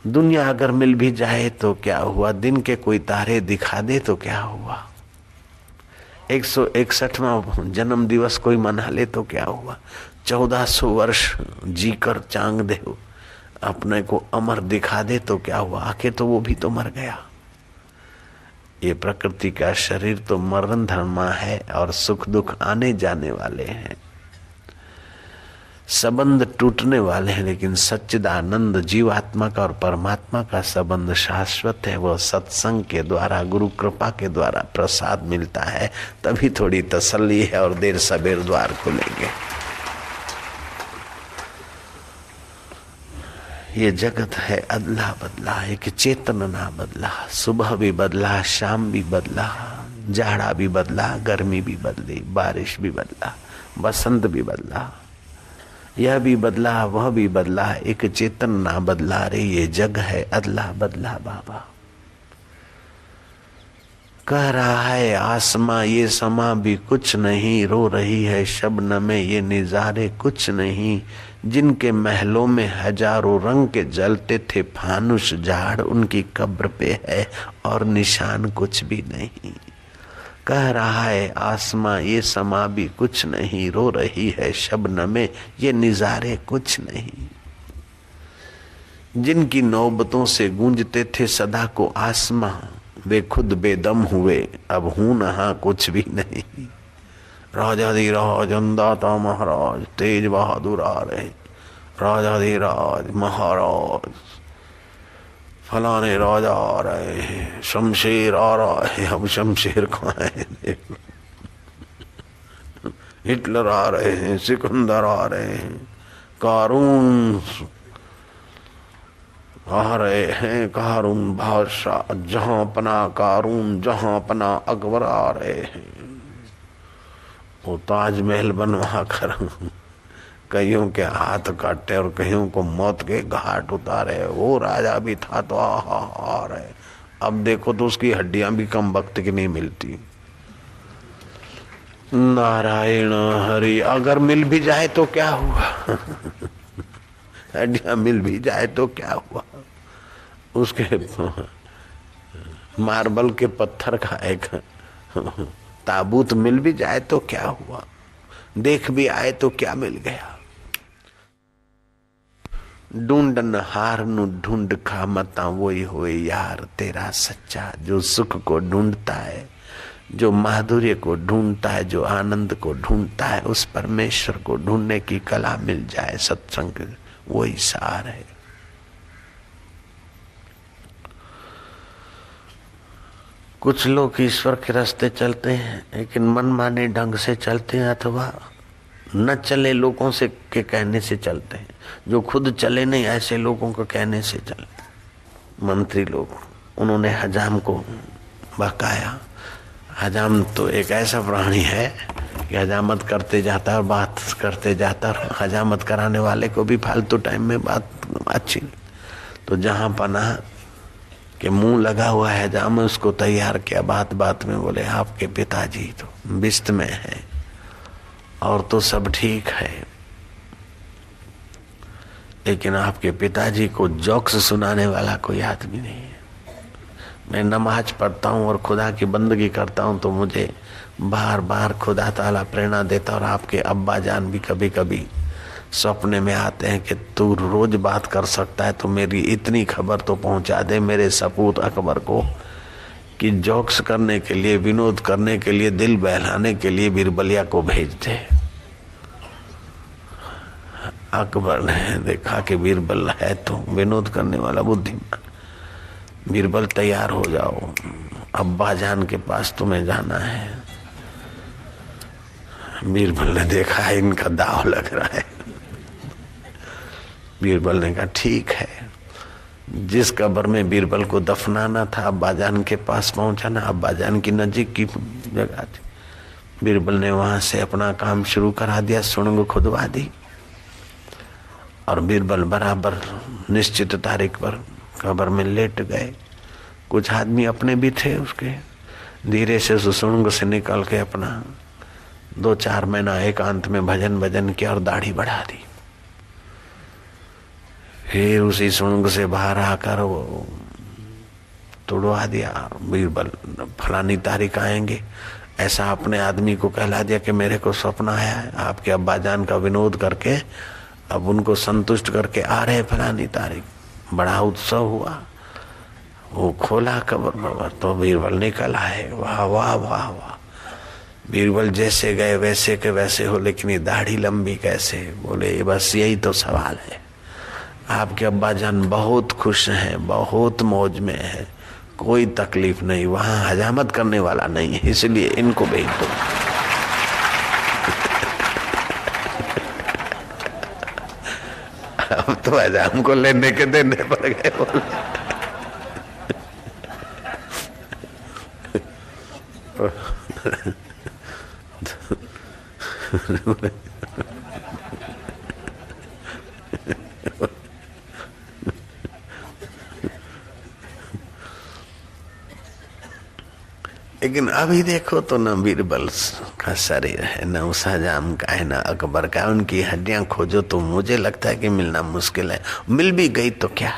दुनिया अगर मिल भी जाए तो क्या हुआ, दिन के कोई तारे दिखा दे तो क्या हुआ, 161वां जन्म दिवस कोई मना ले तो क्या हुआ, 1400 वर्ष जीकर चांग दे अपने को अमर दिखा दे तो क्या हुआ, आखिर तो वो भी तो मर गया। ये प्रकृति का शरीर तो मरण धर्मा है और सुख दुख आने जाने वाले हैं, संबंध टूटने वाले हैं, लेकिन सच्चिदानंद जीवात्मा का और परमात्मा का संबंध शाश्वत है। वह सत्संग के द्वारा, गुरु कृपा के द्वारा प्रसाद मिलता है, तभी थोड़ी तसल्ली है और देर सबेर द्वार खुलेंगे। ये जगत है अदला बदला, एक चेतन ना बदला। सुबह भी बदला, शाम भी बदला, जाड़ा भी बदला, गर्मी भी बदली, बारिश भी बदला, बसंत भी बदला, यह भी बदला वह भी बदला, एक चेतन ना बदला। रे ये जग है अदला बदला। बाबा कह रहा है आसमां ये समा भी कुछ नहीं, रो रही है शबनम में ये निजारे कुछ नहीं। जिनके महलों में हजारों रंग के जलते थे फानुस झाड़, उनकी कब्र पे है और निशान कुछ भी नहीं। कह रहा है आसमां ये समा भी कुछ नहीं, रो रही है शबनम में ये निजारे कुछ नहीं। जिनकी नौबतों से गूंजते थे सदा को आसमां, वे खुद बेदम हुए, अब हूं नहा कुछ भी नहीं। राजाधिराज अंदाता महाराज तेज बहादुर आ रहे, राजाधिराज महाराज फलाने राजा आ रहे हैं, शमशेर आ रहा है। अब शमशेर कहाँ है, हिटलर आ रहे हैं, सिकंदर आ रहे हैं, कारून आ रहे हैं, कारून बादशाह, जहां पना कारून, जहां पना अकबर आ रहे हैं। वो ताजमहल बनवा कर कईयों के हाथ काटे और कईयों को मौत के घाट उतारे। वो राजा भी था तो आ रहे, अब देखो तो उसकी हड्डियां भी कम वक्त की नहीं मिलती। नारायण हरि, अगर मिल भी जाए तो क्या हुआ हड्डियां मिल भी जाए तो क्या हुआ, उसके मार्बल के पत्थर का एक ताबूत मिल भी जाए तो क्या हुआ, देख भी आए तो क्या मिल गया। ढूंढन हार नु ढूंढ खा मता वही होए यार तेरा सच्चा। जो सुख को ढूंढता है, जो माधुर्य को ढूंढता है, जो आनंद को ढूंढता है, उस परमेश्वर को ढूंढने की कला मिल जाए, सत्संग वही सार है। कुछ लोग ईश्वर के रास्ते चलते हैं लेकिन मनमाने ढंग से चलते हैं, अथवा न चले लोगों से के कहने से चलते हैं। जो खुद चले नहीं ऐसे लोगों को कहने से चलते। मंत्री लोग, उन्होंने हजाम को बहकाया। हजाम तो एक ऐसा प्राणी है कि हजामत करते जाता है और बात करते जाता है, हजामत कराने वाले को भी फालतू टाइम में बात अच्छी नहीं। तो जहाँ पना कि मुंह लगा हुआ है हजाम, उसको तैयार किया। बात बात में बोले आपके पिताजी तो बिस्त में है और तो सब ठीक है, लेकिन आपके पिताजी को जोक्स सुनाने वाला कोई आदमी नहीं है। मैं नमाज पढ़ता हूँ और खुदा की बंदगी करता हूँ तो मुझे बार बार खुदा ताला प्रेरणा देता, और आपके अब्बा जान भी कभी कभी सपने में आते हैं कि तू रोज बात कर सकता है तो मेरी इतनी खबर तो पहुंचा दे मेरे सपूत अकबर को कि जोक्स करने के लिए, विनोद करने के लिए, दिल बहलाने के लिए बीरबलिया को भेज दे। अकबर ने देखा कि बीरबल है तो विनोद करने वाला बुद्धिमान। बीरबल तैयार हो जाओ, अब्बा जान के पास तुम्हें जाना है। बीरबल ने देखा है इनका दाव लग रहा है। बीरबल ने कहा ठीक है। जिस कब्र में बीरबल को दफनाना था अब्बाजान के पास पहुंचाना, अब्बाजान की नजीक की जगह थी। बीरबल ने वहां से अपना काम शुरू करा दिया, सुरंग खुदवा दी और बीरबल बराबर निश्चित तारीख पर कब्र में लेट गए। कुछ आदमी अपने भी थे उसके, धीरे से सुरंग से निकल के अपना 2-4 महीना एकांत में भजन किया और दाढ़ी बढ़ा दी। फिर उसी सुरंग से बाहर आकर वो तोड़वा दिया। बीरबल फलानी तारीख आएंगे, ऐसा अपने आदमी को कहला दिया कि मेरे को सपना आया है आपके अब्बाजान का विनोद करके, अब उनको संतुष्ट करके आ रहे फलानी तारीख। बड़ा उत्सव हुआ। वो खोला कब्र तो बीरबल निकल आए। वाह वाह वाह वाह। बीरबल जैसे गए वैसे के वैसे हो, लेकिन ये दाढ़ी लंबी कैसे? बोले बस यही तो सवाल है। आपके अब्बाजान बहुत खुश हैं, बहुत मौज में है, कोई तकलीफ नहीं, वहां हजामत करने वाला नहीं है, इसलिए इनको भेज दो। अब तो हजाम को लेने के देने पड़ गए। लेकिन अभी देखो तो न बीरबल का शरीर है, न उस हजाम का है, न अकबर का। उनकी हड्डियां खोजो तो मुझे लगता है कि मिलना मुश्किल है। मिल भी गई तो क्या,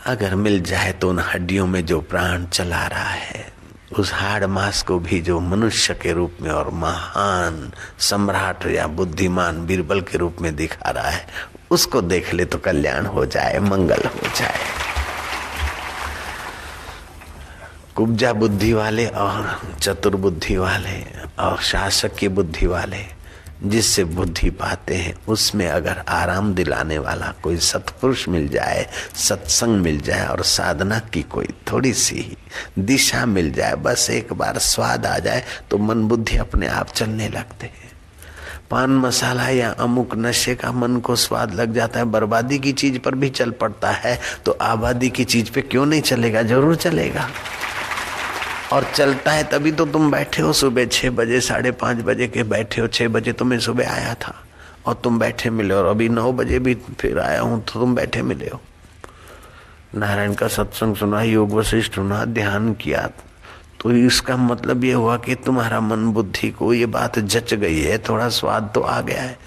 अगर मिल जाए तो उन हड्डियों में जो प्राण चला रहा है, उस हाड़ मांस को भी जो मनुष्य के रूप में और महान सम्राट या बुद्धिमान बीरबल के रूप में दिखा रहा है, उसको देख ले तो कल्याण हो जाए, मंगल हो जाए। कुब्जा बुद्धि वाले और चतुर बुद्धि वाले और शासक की बुद्धि वाले जिससे बुद्धि पाते हैं, उसमें अगर आराम दिलाने वाला कोई सत्पुरुष मिल जाए, सत्संग मिल जाए और साधना की कोई थोड़ी सी दिशा मिल जाए, बस एक बार स्वाद आ जाए तो मन बुद्धि अपने आप चलने लगते हैं। पान मसाला या अमुक नशे का मन को स्वाद लग जाता है, बर्बादी की चीज पर भी चल पड़ता है, तो आबादी की चीज पे क्यों नहीं चलेगा? जरूर चलेगा। और चलता है तभी तो तुम बैठे हो सुबह 6 बजे, 5:30 बजे के बैठे हो। 6 बजे तो मैं सुबह आया था और तुम बैठे मिले, और अभी 9 बजे भी फिर आया हूं तो तुम बैठे मिले हो। नारायण का सत्संग सुना, योग वशिष्ठ सुना, ध्यान किया, तो इसका मतलब ये हुआ कि तुम्हारा मन बुद्धि को ये बात जच गई है, थोड़ा स्वाद तो आ गया है।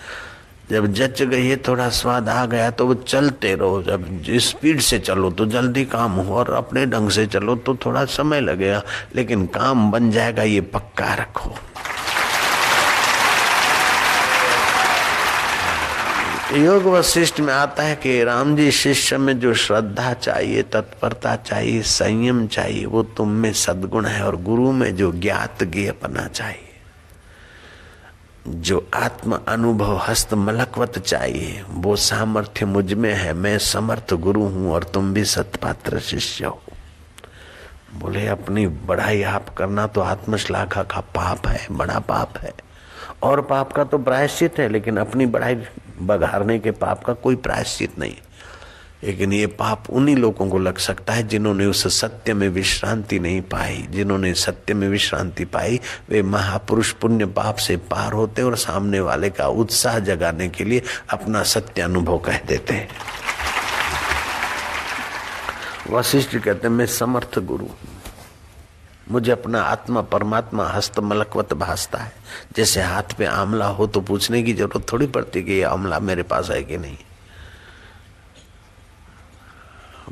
जब जच गई है, थोड़ा स्वाद आ गया, तो वो चलते रहो। जब स्पीड से चलो तो जल्दी काम हो, और अपने ढंग से चलो तो थोड़ा समय लगेगा, लेकिन काम बन जाएगा, ये पक्का रखो। योग वशिष्ठ में आता है कि राम जी शिष्य में जो श्रद्धा चाहिए, तत्परता चाहिए, संयम चाहिए, वो तुम में सद्गुण है, और गुरु में जो ज्ञात ज्ञेयपना चाहिए, जो आत्म अनुभव हस्त मलकवत चाहिए, वो सामर्थ्य मुझ में है। मैं समर्थ गुरु हूं और तुम भी सत्पात्र शिष्य हो। बोले अपनी बढ़ाई आप करना तो आत्मश्लाघा का पाप है, बड़ा पाप है, और पाप का तो प्रायश्चित है, लेकिन अपनी बढ़ाई बघारने के पाप का कोई प्रायश्चित नहीं। लेकिन ये पाप उन्हीं लोगों को लग सकता है जिन्होंने उस सत्य में विश्रांति नहीं पाई। जिन्होंने सत्य में विश्रांति पाई वे महापुरुष पुण्य पाप से पार होते और सामने वाले का उत्साह जगाने के लिए अपना सत्य अनुभव कह देते हैं। वशिष्ठ कहते हैं मैं समर्थ गुरु, मुझे अपना आत्मा परमात्मा हस्त मलकवत भासता है। जैसे हाथ पे आंवला हो तो पूछने की जरूरत थोड़ी पड़ती कि ये आंवला मेरे पास है कि नहीं।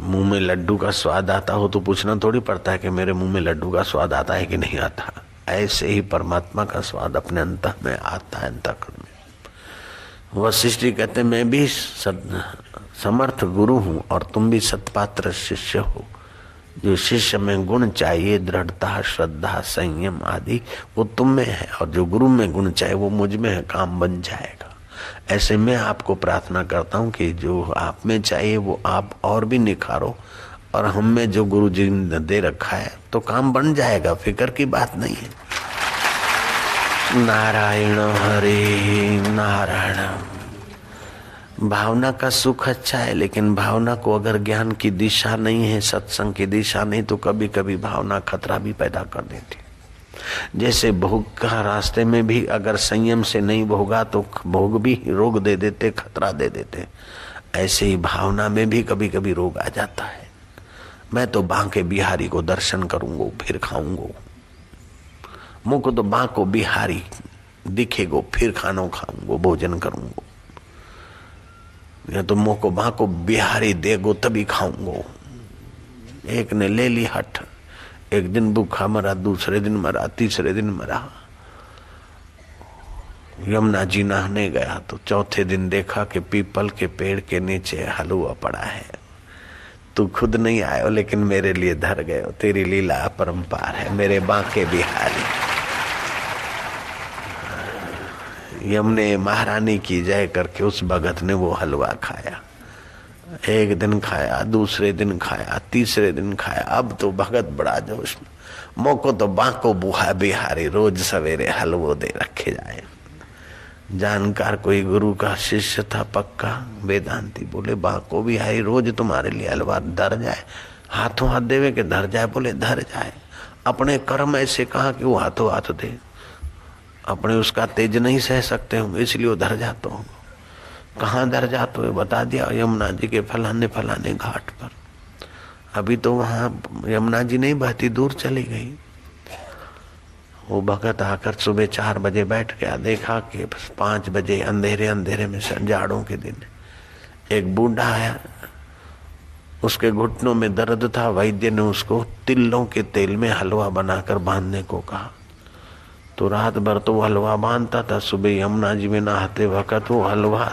मुंह में लड्डू का स्वाद आता हो तो पूछना थोड़ी पड़ता है कि मेरे मुंह में लड्डू का स्वाद आता है कि नहीं आता। ऐसे ही परमात्मा का स्वाद अपने अंतः में आता है, अंतःकरण में। वशिष्ठ जी कहते मैं भी समर्थ गुरु हूँ और तुम भी सत्पात्र शिष्य हो। जो शिष्य में गुण चाहिए, दृढ़ता, श्रद्धा, संयम आदि, वो तुम में है, और जो गुरु में गुण चाहिए वो मुझ में है, काम बन जाएगा। ऐसे मैं आपको प्रार्थना करता हूँ कि जो आप में चाहिए वो आप और भी निखारो, और हम में जो गुरु जी ने दे रखा है तो काम बन जाएगा, फिक्र की बात नहीं है। नारायण हरे नारायण। भावना का सुख अच्छा है, लेकिन भावना को अगर ज्ञान की दिशा नहीं है, सत्संग की दिशा नहीं, तो कभी कभी भावना खतरा भी पैदा कर देती। जैसे भोग का रास्ते में भी अगर संयम से नहीं भोगा तो भोग भी रोग दे देते, खतरा दे देते। ऐसे ही भावना में भी कभी कभी रोग आ जाता है। मैं तो बांके बिहारी को दर्शन करूंगा फिर खाऊंगा, मुझको तो बांको बिहारी दिखेगो फिर खानो खाऊंगा, भोजन करूंगा, या तो मुँह को बांको बिहारी देगो तभी खाऊंगा। एक ने ले ली हठ, एक दिन भूखा मरा, दूसरे दिन मरा, तीसरे दिन मरा। यमुना जी नहाने गया तो चौथे दिन देखा कि पीपल के पेड़ के नीचे हलवा पड़ा है। तू खुद नहीं आयो लेकिन मेरे लिए धर गए, तेरी लीला अपरंपार है मेरे बांके बिहारी। यमुने महारानी की जय करके उस भगत ने वो हलवा खाया। एक दिन खाया, दूसरे दिन खाया, तीसरे दिन खाया। अब तो भगत बड़ा जोश में, मोको तो बांको बुहा बिहारी रोज सवेरे हलवो दे रखे जाए। जानकार कोई गुरु का शिष्य था पक्का, वेदांती, बोले बांको बिहारी रोज तुम्हारे लिए हलवा धर जाए, हाथों हाथ देवे के धर जाए, बोले धर जाए। अपने कर्म ऐसे कहा कि वो हाथों हाथ दे, अपने उसका तेज नहीं सह सकते हूँ इसलिए वो धर जाता हूँ। कहाँ धर जाते हो बता दिया, यमुना जी के फलाने फलाने घाट पर। अभी तो वहाँ यमुना जी नहीं बहती, दूर चली गई। वो भगत आकर सुबह 4 बजे बैठ गया, देखा कि 5 बजे अंधेरे अंधेरे में जाड़ों के दिन एक बूढ़ा आया, उसके घुटनों में दर्द था। वैद्य ने उसको तिलों के तेल में हलवा बनाकर बांधने को कहा, तो रात भर तो वो हलवा बांधता था। सुबह यमुना जी में नहाते वक्त वो हलवा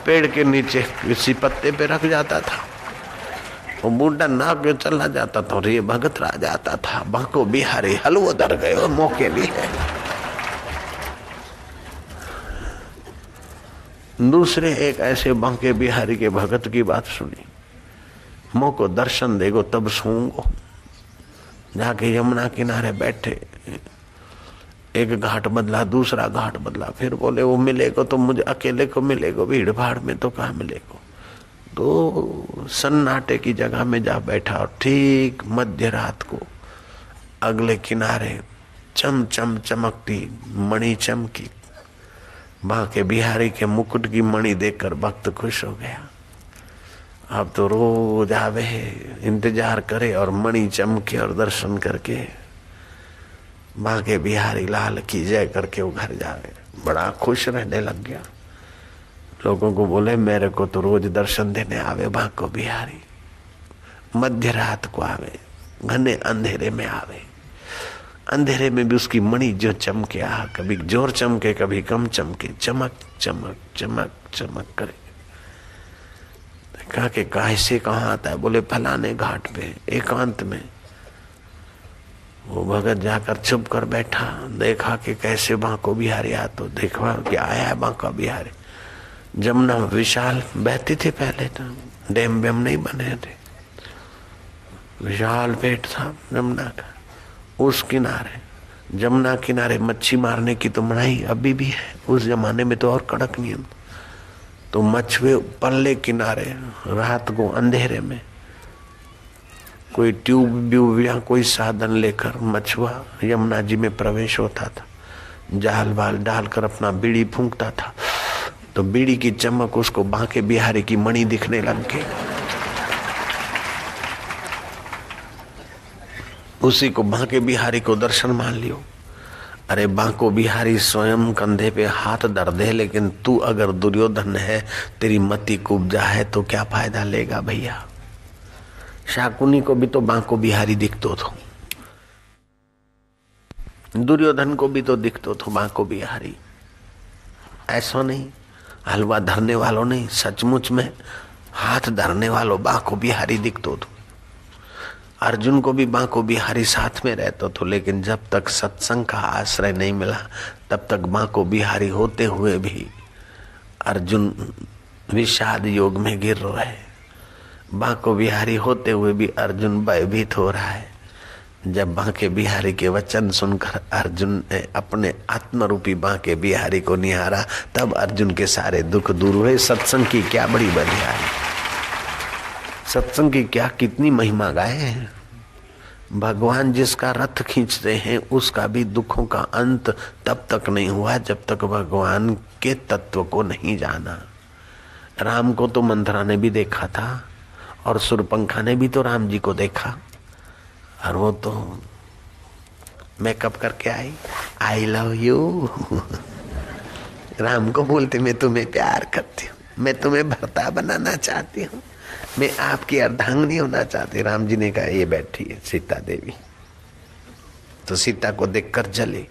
पेड़ के नीचे किसी पत्ते पे रख जाता था। वो बूढ़ा ना के चला जाता था और ये भगत रह जाता था। बांको बिहारी हलवो धर गए और मौके भी है। दूसरे एक ऐसे बांके बिहारी के भगत की बात सुनी, मौको दर्शन देगो तब सोऊंगो। जाके यमुना किनारे बैठे, एक घाट बदला, दूसरा घाट बदला, फिर बोले वो मिलेगा तो मुझे अकेले को मिलेगा, भीड़ भाड़ में तो कहाँ मिलेगा। तो सन्नाटे की जगह में जा बैठा और ठीक मध्य रात को अगले किनारे चम चम चमकती मणि चमकी। बांके बिहारी के मुकुट की मणि देखकर भक्त खुश हो गया। अब तो रोज आवे, इंतजार करे और मणि चमके और दर्शन करके बांके बिहारी लाल की जय करके वो घर जावे। बड़ा खुश रहने लग गया। लोगों को बोले मेरे को तो रोज दर्शन देने आवे बांको बिहारी, मध्य रात को आवे, घने अंधेरे में आवे। अंधेरे में भी उसकी मणि जो चमके, कभी जोर चमके कभी कम चमके, चमक चमक चमक चमक करे। कहा कि कैसे कहाँ आता है? बोले फलाने घाट पे एकांत में। वो भगत जाकर चुप कर बैठा, देखा कि कैसे बांको बिहारी आ, तो देखा कि आया है बांका बिहारी। जमुना विशाल बहती थी पहले, तो डैम वेम नहीं बने थे, विशाल पेट था जमुना का। उस किनारे, जमुना किनारे मच्छी मारने की तो मनाही अभी भी है, उस जमाने में तो और कड़क नियम। तो मछुए पल्ले किनारे रात को अंधेरे में कोई ट्यूब या कोई साधन लेकर मछुआ यमुना जी में प्रवेश होता था, जाल वाल डालकर अपना बीड़ी फूंकता था तो बीड़ी की चमक उसको बांके बिहारी की मणि दिखने लग गई। उसी को बांके बिहारी को दर्शन मान लियो। अरे बांको बिहारी स्वयं कंधे पे हाथ धर दे, लेकिन तू अगर दुर्योधन है, तेरी मति कुब्जा है तो क्या फायदा लेगा भैया। शाकुनी को भी तो बांको बिहारी दिखतो थो, दुर्योधन को भी तो दिखतो थो बांको बिहारी। ऐसा नहीं हलवा धरने वालों नहीं, सचमुच में हाथ धरने वालों बांको बिहारी दिखतो थो। अर्जुन को भी बांको बिहारी साथ में रहता तो, लेकिन जब तक सत्संग का आश्रय नहीं मिला तब तक बांको बिहारी होते हुए भी अर्जुन विषाद योग में गिर रहा है। बांको बिहारी होते हुए भी अर्जुन भयभीत हो रहा है। जब बांके बिहारी के वचन सुनकर अर्जुन ने अपने आत्मरूपी बांके बिहारी को निहारा, तब अर्जुन के सारे दुख दूर हुए। सत्संग की क्या बड़ी बलिहारी, सत्संग की क्या कितनी महिमा गाए हैं। भगवान जिसका रथ खींचते हैं उसका भी दुखों का अंत तब तक नहीं हुआ जब तक भगवान के तत्व को नहीं जाना। राम को तो मंथरा ने भी देखा था और सुरपंखा ने भी तो राम जी को देखा, और वो तो मेकअप करके आई लव यू राम को बोलते मैं तुम्हें प्यार करती हूँ, मैं तुम्हें भरता बनाना चाहती हूँ, मैं आपकी अर्धांगिनी होना चाहती। राम जी ने कहा ये बैठी है सीता देवी, तो सीता को देखकर जली।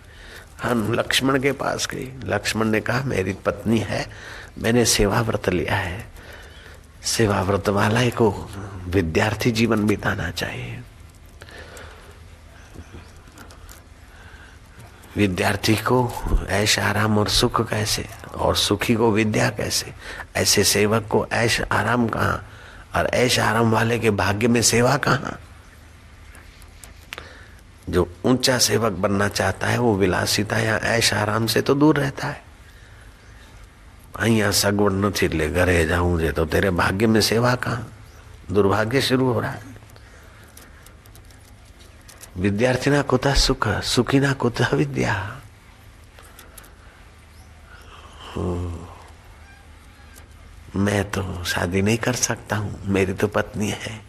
हम लक्ष्मण के पास गई, लक्ष्मण ने कहा मेरी पत्नी है, मैंने सेवा व्रत लिया है, सेवा व्रत वाला को विद्यार्थी जीवन बिताना चाहिए। विद्यार्थी को ऐश आराम और सुख कैसे, और सुखी को विद्या कैसे, ऐसे सेवक को ऐश आराम कहाँ, और ऐश आराम वाले के भाग्य में सेवा कहाँ। जो ऊंचा सेवक बनना चाहता है वो विलासिता या ऐश आराम से तो दूर रहता है। अहिया सगवड़ नहीं એટલે ઘરે જાऊं છે तो तेरे भाग्य में सेवा कहाँ, दुर्भाग्य शुरू हो रहा है। विद्यार्थी ना कुतः सुख, सुखी ना कुतः विद्या। मैं तो शादी नहीं कर सकता हूँ, मेरी तो पत्नी है।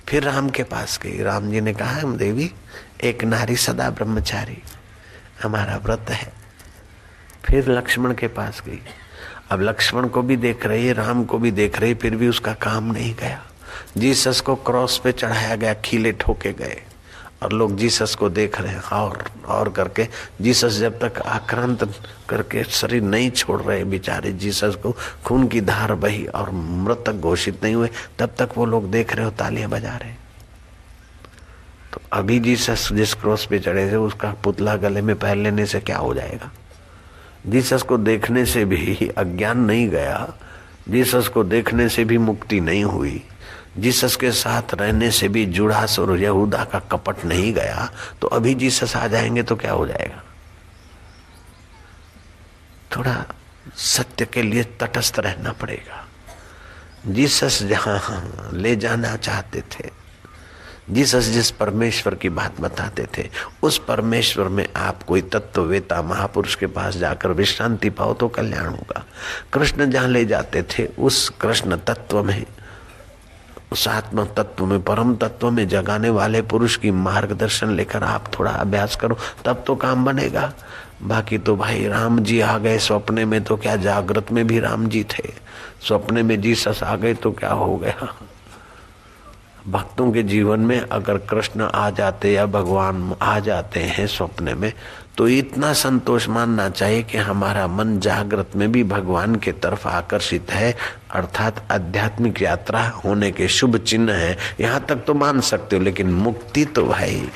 फिर राम के पास गई, राम जी ने कहा हम देवी एक नारी सदा ब्रह्मचारी हमारा व्रत है। फिर लक्ष्मण के पास गई, अब लक्ष्मण को भी देख रही है, राम को भी देख रही, फिर भी उसका काम नहीं गया। जीसस को क्रॉस पे चढ़ाया गया, खीले ठोके गए और लोग जीसस को देख रहे हैं और करके। जीसस जब तक आक्रांत करके शरीर नहीं छोड़ रहे बेचारे जीसस को, खून की धार बही और मृतक घोषित नहीं हुए, तब तक वो लोग देख रहे हो, तालियां बजा रहे। तो अभी जीसस जिस क्रॉस पे चढ़े थे उसका पुतला गले में पहन लेने से क्या हो जाएगा। जीसस को देखने से भी अज्ञान नहीं गया, जीसस को देखने से भी मुक्ति नहीं हुई, जीसस के साथ रहने से भी जुड़ास और यहूदा का कपट नहीं गया, तो अभी जीसस आ जाएंगे तो क्या हो जाएगा। थोड़ा सत्य के लिए तटस्थ रहना पड़ेगा। जीसस जहां ले जाना चाहते थे, जीसस जिस परमेश्वर की बात बताते थे, उस परमेश्वर में आप कोई तत्ववेता महापुरुष के पास जाकर विश्रांति पाओ तो कल्याण होगा। कृष्ण जहां ले जाते थे उस कृष्ण तत्व में, उस आत्म तत्व में, परम तत्व में जगाने वाले पुरुष की मार्गदर्शन लेकर आप थोड़ा अभ्यास करो, तब तो काम बनेगा। बाकी तो भाई राम जी आ गए स्वप्ने में तो क्या, जागृत में भी राम जी थे, स्वप्ने में जीसस आ गए तो क्या हो गया। भक्तों के जीवन में अगर कृष्ण आ जाते या भगवान आ जाते हैं स्वप्ने में, तो इतना संतोष मानना चाहिए कि हमारा मन जागृत में भी भगवान के तरफ आकर्षित है, अर्थात आध्यात्मिक यात्रा होने के शुभ चिन्ह है। यहाँ तक तो मान सकते हो, लेकिन मुक्ति तो भाई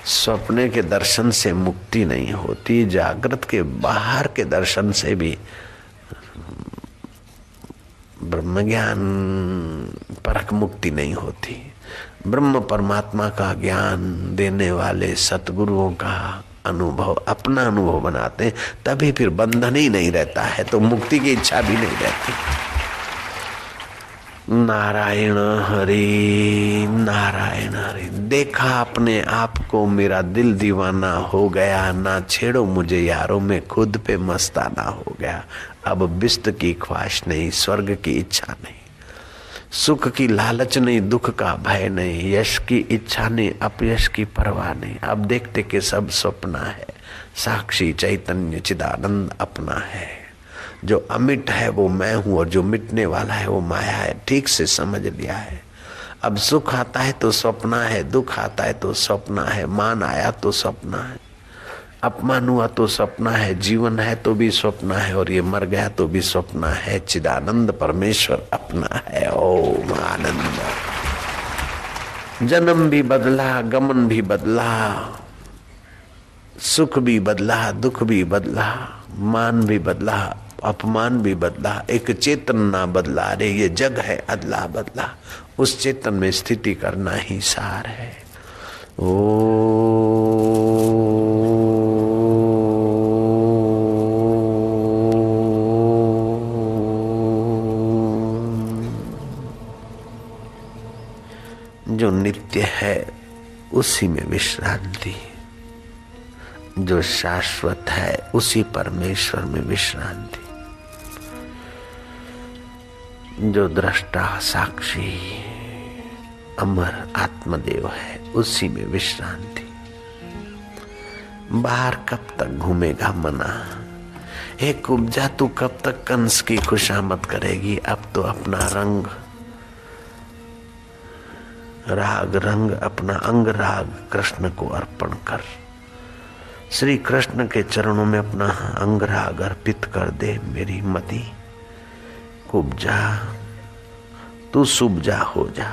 स्वप्ने के दर्शन से मुक्ति नहीं होती, जागृत के बाहर के दर्शन से भी ब्रह्म ज्ञान परख मुक्ति नहीं होती। ब्रह्म परमात्मा का ज्ञान देने वाले सतगुरुओं का अनुभव, अपना अनुभव बनाते हैं, तभी फिर बंधन ही नहीं रहता है, तो मुक्ति की इच्छा भी नहीं रहती। नारायण हरि नारायण हरि। देखा अपने आप को, मेरा दिल दीवाना हो गया, ना छेड़ो मुझे यारों, में खुद पे मस्ताना हो गया। अब बिस्त की ख्वाहिश नहीं, स्वर्ग की इच्छा नहीं, सुख की लालच नहीं, दुख का भय नहीं, यश की इच्छा नहीं, अपयश की परवाह नहीं। अब देखते कि सब स्वप्न है, साक्षी चैतन्य चिदानंद अपना है। जो अमिट है वो मैं हूं, और जो मिटने वाला है वो माया है। ठीक से समझ लिया है। अब सुख आता है तो स्वप्न है, दुख आता है तो स्वप्न है, मान आया तो स्वप्न है, अपमान हुआ तो स्वप्न है, जीवन है तो भी स्वप्न है, और ये मर गया तो भी स्वप्न है। चिदानंद परमेश्वर अपना है। ओम आनंद। जन्म भी बदला, गमन भी बदला, सुख भी बदला, दुख भी बदला, मान भी बदला, अपमान भी बदला, एक चेतन ना बदला। अरे ये जग है अदला बदला, उस चेतन में स्थिति करना ही सार है। जो नित्य है उसी में विश्रांति, जो शाश्वत है उसी परमेश्वर में विश्रांति, जो दृष्टा साक्षी अमर आत्मदेव है उसी में विश्रांति। बाहर कब तक घूमेगा मना, हे कुब्जा तू कब तक कंस की खुशामद करेगी। अब तो अपना रंग राग रंग, अपना अंग राग कृष्ण को अर्पण कर। श्री कृष्ण के चरणों में अपना अंग राग अर्पित कर दे। मेरी मति कुब्जा तू सुब्जा हो जा।